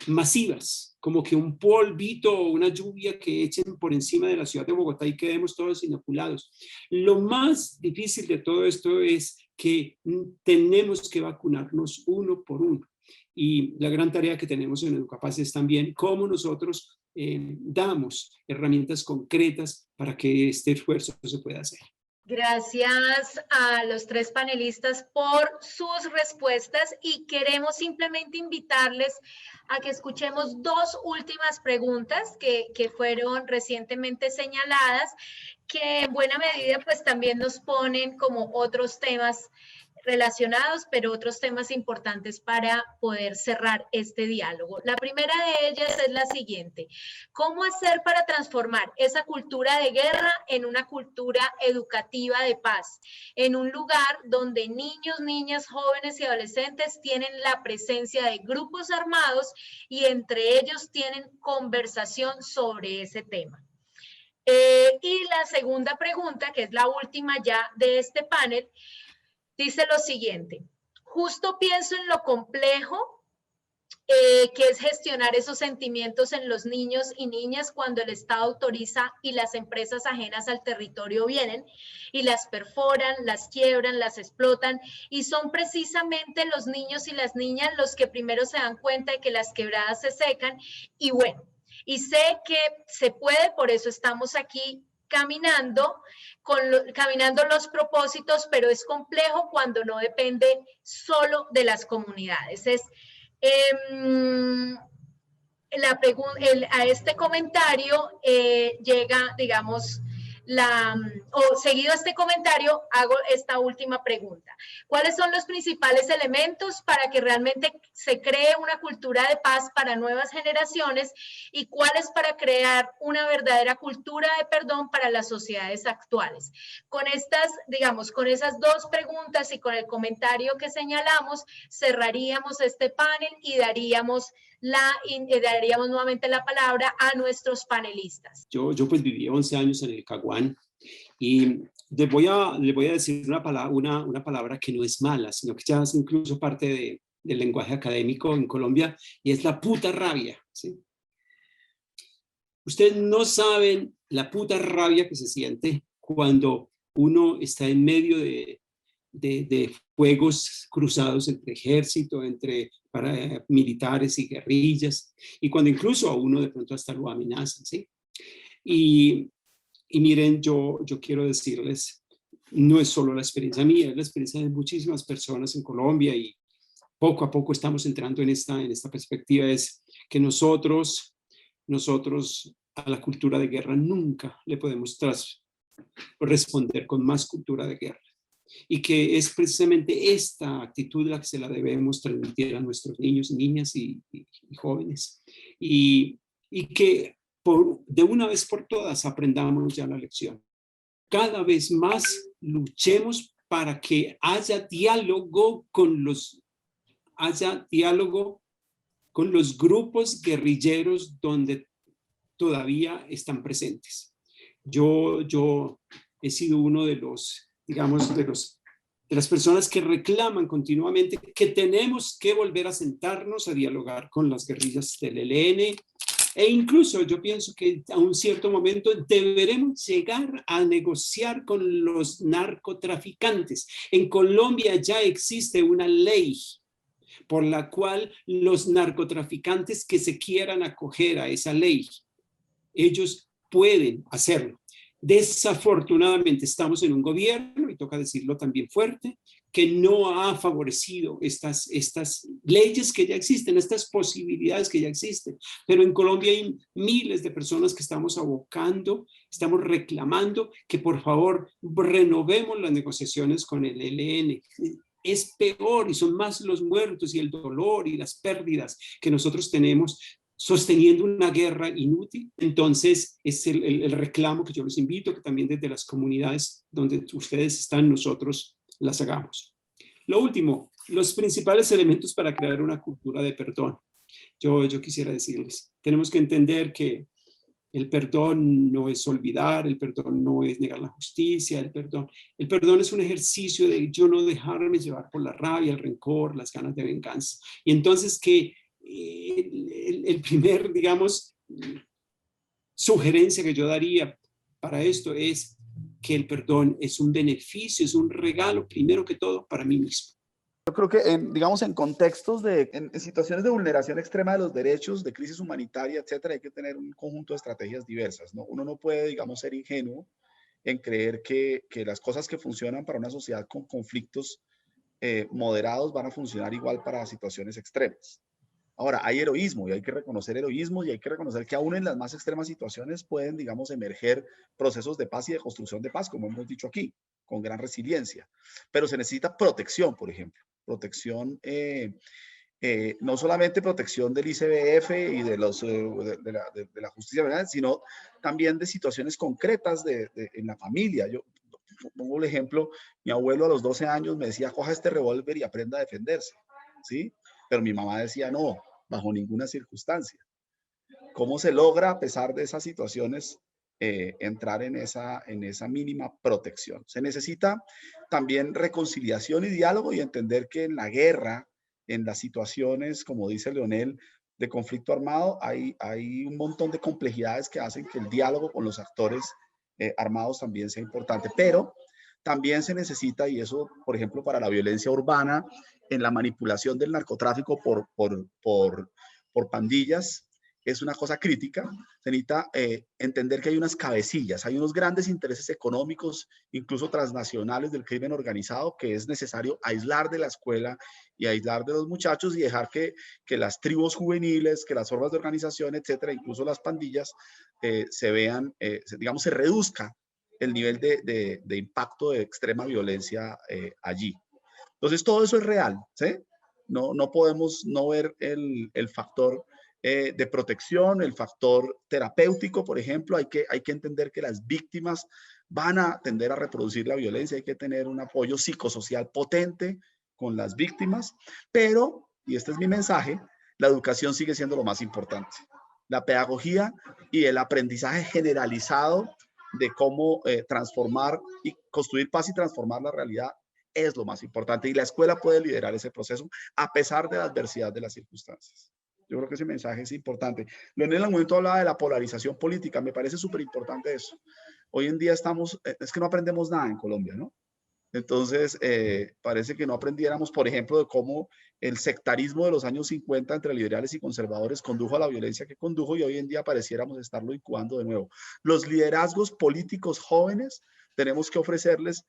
masivas, como que un polvito o una lluvia que echen por encima de la ciudad de Bogotá y quedemos todos inoculados. Lo más difícil de todo esto es que tenemos que vacunarnos uno por uno. Y la gran tarea que tenemos en Educapaz es también cómo nosotros damos herramientas concretas para que este esfuerzo se pueda hacer. Gracias a los tres panelistas por sus respuestas y queremos simplemente invitarles a que escuchemos dos últimas preguntas que fueron recientemente señaladas, que en buena medida pues también nos ponen como otros temas relacionados, pero otros temas importantes para poder cerrar este diálogo. La primera de ellas es la siguiente: ¿cómo hacer para transformar esa cultura de guerra en una cultura educativa de paz, en un lugar donde niños, niñas, jóvenes y adolescentes tienen la presencia de grupos armados y entre ellos tienen conversación sobre ese tema? Y la segunda pregunta, que es la última ya de este panel, dice lo siguiente: justo pienso en lo complejo que es gestionar esos sentimientos en los niños y niñas cuando el Estado autoriza y las empresas ajenas al territorio vienen y las perforan, las quiebran, las explotan, y son precisamente los niños y las niñas los que primero se dan cuenta de que las quebradas se secan. Y bueno, y sé que se puede, por eso estamos aquí caminando los propósitos, pero es complejo cuando no depende solo de las comunidades. A este comentario llega, digamos, seguido a este comentario, hago esta última pregunta. ¿Cuáles son los principales elementos para que realmente se cree una cultura de paz para nuevas generaciones y cuáles para crear una verdadera cultura de perdón para las sociedades actuales? Con estas, digamos, con esas dos preguntas y con el comentario que señalamos, cerraríamos este panel y daríamos nuevamente la palabra a nuestros panelistas. Yo pues viví 11 años en el Caguán y le voy a decir una palabra que no es mala, sino que ya es incluso parte del lenguaje académico en Colombia, y es la puta rabia, ¿sí? Ustedes no saben la puta rabia que se siente cuando uno está en medio de fuegos cruzados entre ejército, entre militares y guerrillas, y cuando incluso a uno de pronto hasta lo amenazan, ¿sí? Y miren, yo quiero decirles, no es solo la experiencia mía, es la experiencia de muchísimas personas en Colombia, y poco a poco estamos entrando en esta perspectiva, es que nosotros a la cultura de guerra nunca le podemos responder con más cultura de guerra. Y que es precisamente esta actitud la que se la debemos transmitir a nuestros niños, niñas y jóvenes. Y que de una vez por todas aprendamos ya la lección. Cada vez más luchemos para que haya diálogo con los grupos guerrilleros donde todavía están presentes. Yo he sido uno de las personas que reclaman continuamente que tenemos que volver a sentarnos a dialogar con las guerrillas del ELN, e incluso yo pienso que a un cierto momento deberemos llegar a negociar con los narcotraficantes. En Colombia ya existe una ley por la cual los narcotraficantes que se quieran acoger a esa ley, ellos pueden hacerlo. Desafortunadamente estamos en un gobierno, y toca decirlo también fuerte, que no ha favorecido estas leyes que ya existen, estas posibilidades que ya existen. Pero en Colombia hay miles de personas que estamos estamos reclamando que por favor renovemos las negociaciones con el ELN. es peor y son más los muertos y el dolor y las pérdidas que nosotros tenemos sosteniendo una guerra inútil. Entonces es el reclamo que yo les invito, que también desde las comunidades donde ustedes están, nosotros las hagamos. Lo último, los principales elementos para crear una cultura de perdón. Yo quisiera decirles, tenemos que entender que el perdón no es olvidar, el perdón no es negar la justicia, el perdón es un ejercicio de yo no dejarme llevar por la rabia, el rencor, las ganas de venganza. Y entonces que el primer, digamos, sugerencia que yo daría para esto es que el perdón es un beneficio, es un regalo, primero que todo, para mí mismo. Yo creo que, digamos, en contextos en situaciones de vulneración extrema de los derechos, de crisis humanitaria, etcétera, hay que tener un conjunto de estrategias diversas, ¿no? Uno no puede, digamos, ser ingenuo en creer que las cosas que funcionan para una sociedad con conflictos moderados van a funcionar igual para situaciones extremas. Ahora, hay heroísmo y hay que reconocer heroísmo y hay que reconocer que aún en las más extremas situaciones pueden, digamos, emerger procesos de paz y de construcción de paz, como hemos dicho aquí, con gran resiliencia. Pero se necesita protección, por ejemplo. Protección, no solamente protección del ICBF y de la justicia penal, sino también de situaciones concretas en la familia. Yo pongo el ejemplo, mi abuelo a los 12 años me decía, coja este revólver y aprenda a defenderse, ¿sí? Pero mi mamá decía, no, bajo ninguna circunstancia. ¿Cómo se logra, a pesar de esas situaciones, entrar en esa mínima protección? Se necesita también reconciliación y diálogo y entender que en la guerra, en las situaciones, como dice Leonel, de conflicto armado, hay un montón de complejidades que hacen que el diálogo con los actores armados también sea importante. Pero también se necesita, y eso, por ejemplo, para la violencia urbana, en la manipulación del narcotráfico por pandillas, es una cosa crítica. Se necesita entender que hay unas cabecillas, hay unos grandes intereses económicos, incluso transnacionales del crimen organizado, que es necesario aislar de la escuela y aislar de los muchachos y dejar que las tribus juveniles, que las formas de organización, etcétera, incluso las pandillas, se vean, digamos, se reduzca el nivel de impacto de extrema violencia allí. Entonces, todo eso es real, ¿sí? No podemos no ver el factor de protección, el factor terapéutico, por ejemplo. Hay que entender que las víctimas van a tender a reproducir la violencia, hay que tener un apoyo psicosocial potente con las víctimas, pero, y este es mi mensaje, la educación sigue siendo lo más importante. La pedagogía y el aprendizaje generalizado de cómo transformar y construir paz y transformar la realidad es lo más importante, y la escuela puede liderar ese proceso a pesar de la adversidad de las circunstancias. Yo creo que ese mensaje es importante. Leonel en algún momento hablaba de la polarización política, me parece súper importante eso. Hoy en día es que no aprendemos nada en Colombia, ¿no? Entonces, parece que no aprendiéramos, por ejemplo, de cómo el sectarismo de los años 50 entre liberales y conservadores condujo a la violencia que condujo, y hoy en día pareciéramos estarlo incubando de nuevo. Los liderazgos políticos jóvenes tenemos que ofrecerles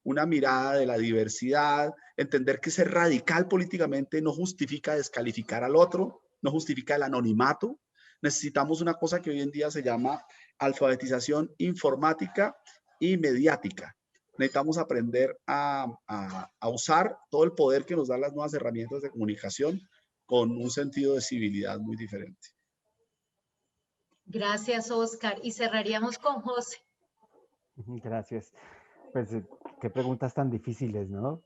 una mirada de la diversidad, entender que ser radical políticamente no justifica descalificar al otro, no justifica el anonimato. Necesitamos una cosa que hoy en día se llama alfabetización informática y mediática. Necesitamos aprender a usar todo el poder que nos dan las nuevas herramientas de comunicación con un sentido de civilidad muy diferente. Gracias, Oscar. Y cerraríamos con José. Gracias. Pues qué preguntas tan difíciles, ¿no?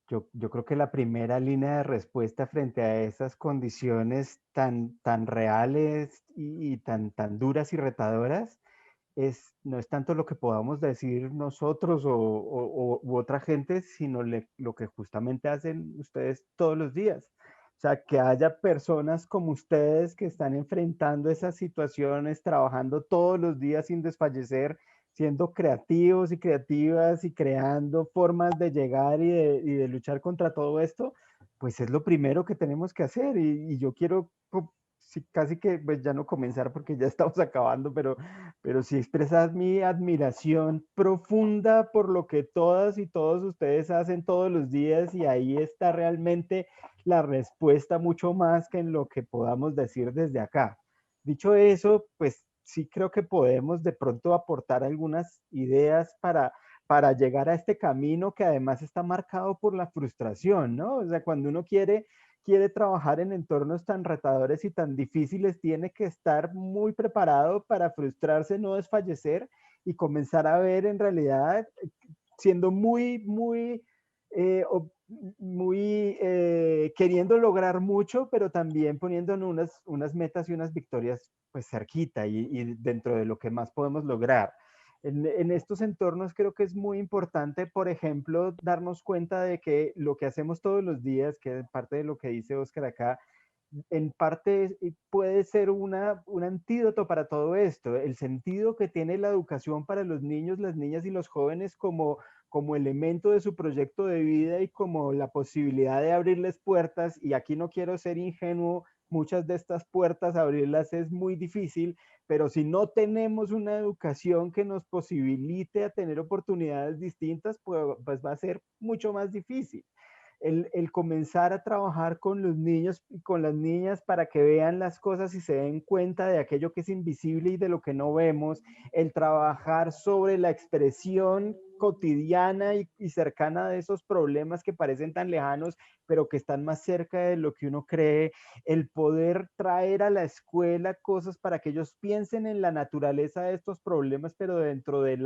Yo creo que la primera línea de respuesta frente a esas condiciones tan reales y tan duras y retadoras no es tanto lo que podamos decir nosotros u otra gente, sino lo que justamente hacen ustedes todos los días. O sea, que haya personas como ustedes que están enfrentando esas situaciones, trabajando todos los días sin desfallecer, siendo creativos y creativas y creando formas de llegar y de luchar contra todo esto, pues es lo primero que tenemos que hacer. Y yo quiero sí, casi que pues ya no comenzar porque ya estamos acabando, pero sí expresar mi admiración profunda por lo que todas y todos ustedes hacen todos los días, y ahí está realmente la respuesta, mucho más que en lo que podamos decir desde acá. Dicho eso, pues sí creo que podemos de pronto aportar algunas ideas para para llegar a este camino que además está marcado por la frustración, ¿no? O sea, cuando uno quiere trabajar en entornos tan retadores y tan difíciles, tiene que estar muy preparado para frustrarse, no desfallecer y comenzar a ver en realidad siendo queriendo lograr mucho, pero también poniendo unas metas y unas victorias pues cerquita y dentro de lo que más podemos lograr. En estos entornos creo que es muy importante, por ejemplo, darnos cuenta de que lo que hacemos todos los días, que es parte de lo que dice Oscar acá, en parte puede ser un antídoto para todo esto. El sentido que tiene la educación para los niños, las niñas y los jóvenes como elemento de su proyecto de vida y como la posibilidad de abrirles puertas, y aquí no quiero ser ingenuo, muchas de estas puertas abrirlas es muy difícil, pero si no tenemos una educación que nos posibilite a tener oportunidades distintas, pues va a ser mucho más difícil. El comenzar a trabajar con los niños y con las niñas para que vean las cosas y se den cuenta de aquello que es invisible y de lo que no vemos, el trabajar sobre la expresión cotidiana y cercana de esos problemas que parecen tan lejanos, pero que están más cerca de lo que uno cree, el poder traer a la escuela cosas para que ellos piensen en la naturaleza de estos problemas, pero dentro de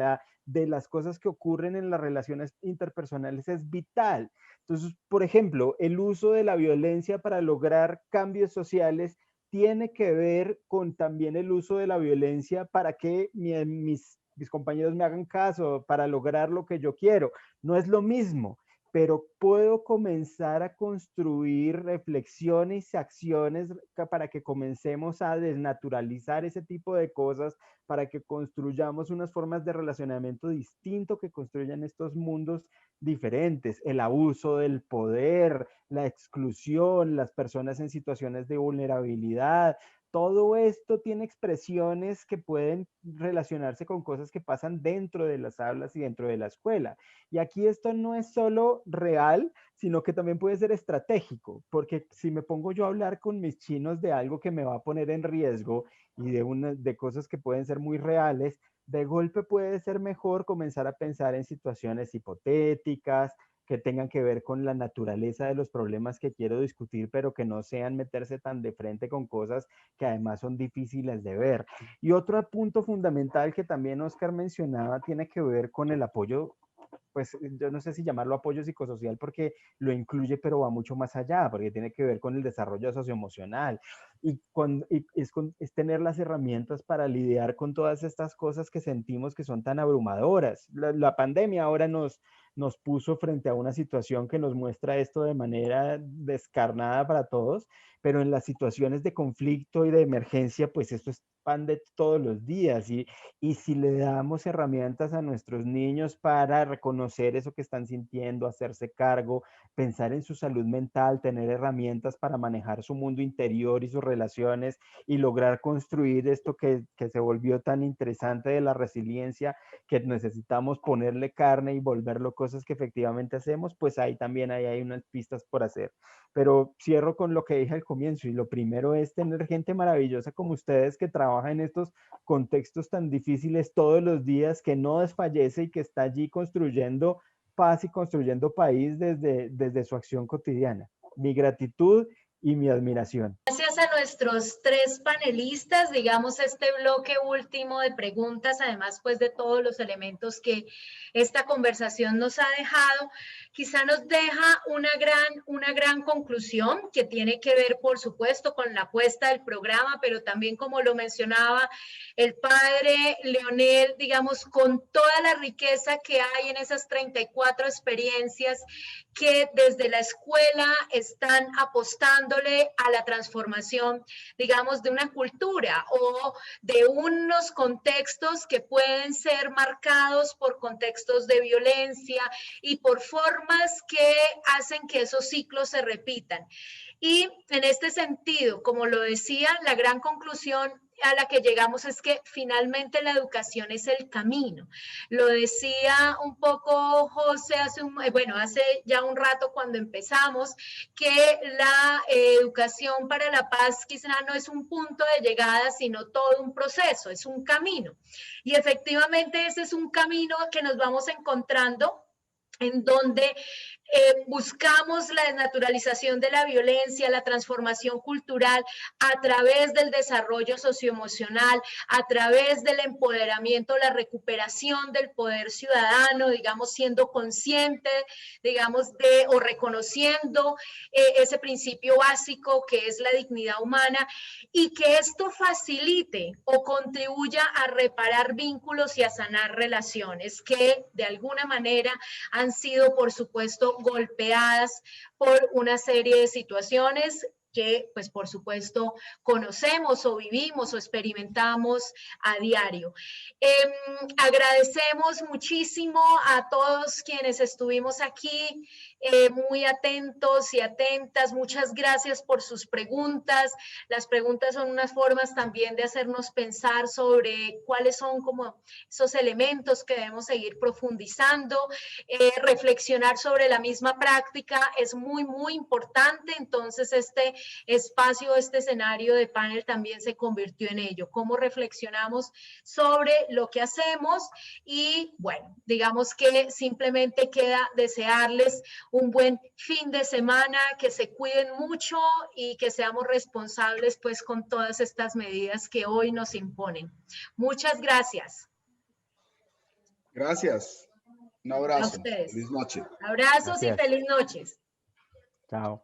las cosas que ocurren en las relaciones interpersonales es vital. Entonces, por ejemplo, el uso de la violencia para lograr cambios sociales tiene que ver con también el uso de la violencia para que mis compañeros me hagan caso, para lograr lo que yo quiero. No es lo mismo, pero puedo comenzar a construir reflexiones y acciones para que comencemos a desnaturalizar ese tipo de cosas, para que construyamos unas formas de relacionamiento distinto que construyan estos mundos diferentes, el abuso del poder, la exclusión, las personas en situaciones de vulnerabilidad. Todo esto tiene expresiones que pueden relacionarse con cosas que pasan dentro de las aulas y dentro de la escuela. Y aquí esto no es solo real, sino que también puede ser estratégico, porque si me pongo yo a hablar con mis chinos de algo que me va a poner en riesgo y de cosas que pueden ser muy reales, de golpe puede ser mejor comenzar a pensar en situaciones hipotéticas que tengan que ver con la naturaleza de los problemas que quiero discutir, pero que no sean meterse tan de frente con cosas que además son difíciles de ver. Y otro punto fundamental que también Oscar mencionaba tiene que ver con el apoyo, pues yo no sé si llamarlo apoyo psicosocial porque lo incluye, pero va mucho más allá, porque tiene que ver con el desarrollo socioemocional es tener las herramientas para lidiar con todas estas cosas que sentimos que son tan abrumadoras. La pandemia ahora nos puso frente a una situación que nos muestra esto de manera descarnada para todos, pero en las situaciones de conflicto y de emergencia, pues esto es pan de todos los días y si le damos herramientas a nuestros niños para reconocer eso que están sintiendo, hacerse cargo, pensar en su salud mental, tener herramientas para manejar su mundo interior y sus relaciones y lograr construir esto que se volvió tan interesante de la resiliencia, que necesitamos ponerle carne y volverlo cosas que efectivamente hacemos, pues ahí también hay unas pistas por hacer. Pero cierro con lo que dije al comienzo y lo primero es tener gente maravillosa como ustedes que trabaja en estos contextos tan difíciles todos los días, que no desfallece y que está allí construyendo paz y construyendo país desde su acción cotidiana. Mi gratitud y mi admiración. Gracias a nuestros tres panelistas, digamos, este bloque último de preguntas, además pues de todos los elementos que esta conversación nos ha dejado, quizá nos deja una gran conclusión que tiene que ver, por supuesto, con la apuesta del programa, pero también, como lo mencionaba el padre Leonel, digamos, con toda la riqueza que hay en esas 34 experiencias que desde la escuela están apostándole a la transformación, digamos, de una cultura o de unos contextos que pueden ser marcados por contextos de violencia y por formas que hacen que esos ciclos se repitan. Y en este sentido, como lo decía, la gran conclusión a la que llegamos es que finalmente la educación es el camino. Lo decía un poco José hace ya un rato cuando empezamos, que la educación para la paz quizá no es un punto de llegada, sino todo un proceso, es un camino. Y efectivamente ese es un camino que nos vamos encontrando en donde buscamos la desnaturalización de la violencia, la transformación cultural a través del desarrollo socioemocional, a través del empoderamiento, la recuperación del poder ciudadano, digamos, siendo consciente, digamos, o reconociendo ese principio básico que es la dignidad humana, y que esto facilite o contribuya a reparar vínculos y a sanar relaciones que de alguna manera han sido, por supuesto, golpeadas por una serie de situaciones que, pues, por supuesto, conocemos o vivimos o experimentamos a diario. Agradecemos muchísimo a todos quienes estuvimos aquí, muy atentos y atentas. Muchas gracias por sus preguntas. Las preguntas son unas formas también de hacernos pensar sobre cuáles son como esos elementos que debemos seguir profundizando. Reflexionar sobre la misma práctica es muy, muy importante. Entonces, este espacio, este escenario de panel también se convirtió en ello. Cómo reflexionamos sobre lo que hacemos y, bueno, digamos que simplemente queda desearles un buen fin de semana, que se cuiden mucho y que seamos responsables pues con todas estas medidas que hoy nos imponen. Muchas gracias. Gracias. Un abrazo. A ustedes. Feliz noche. Abrazos Gracias. y feliz noches. Chao.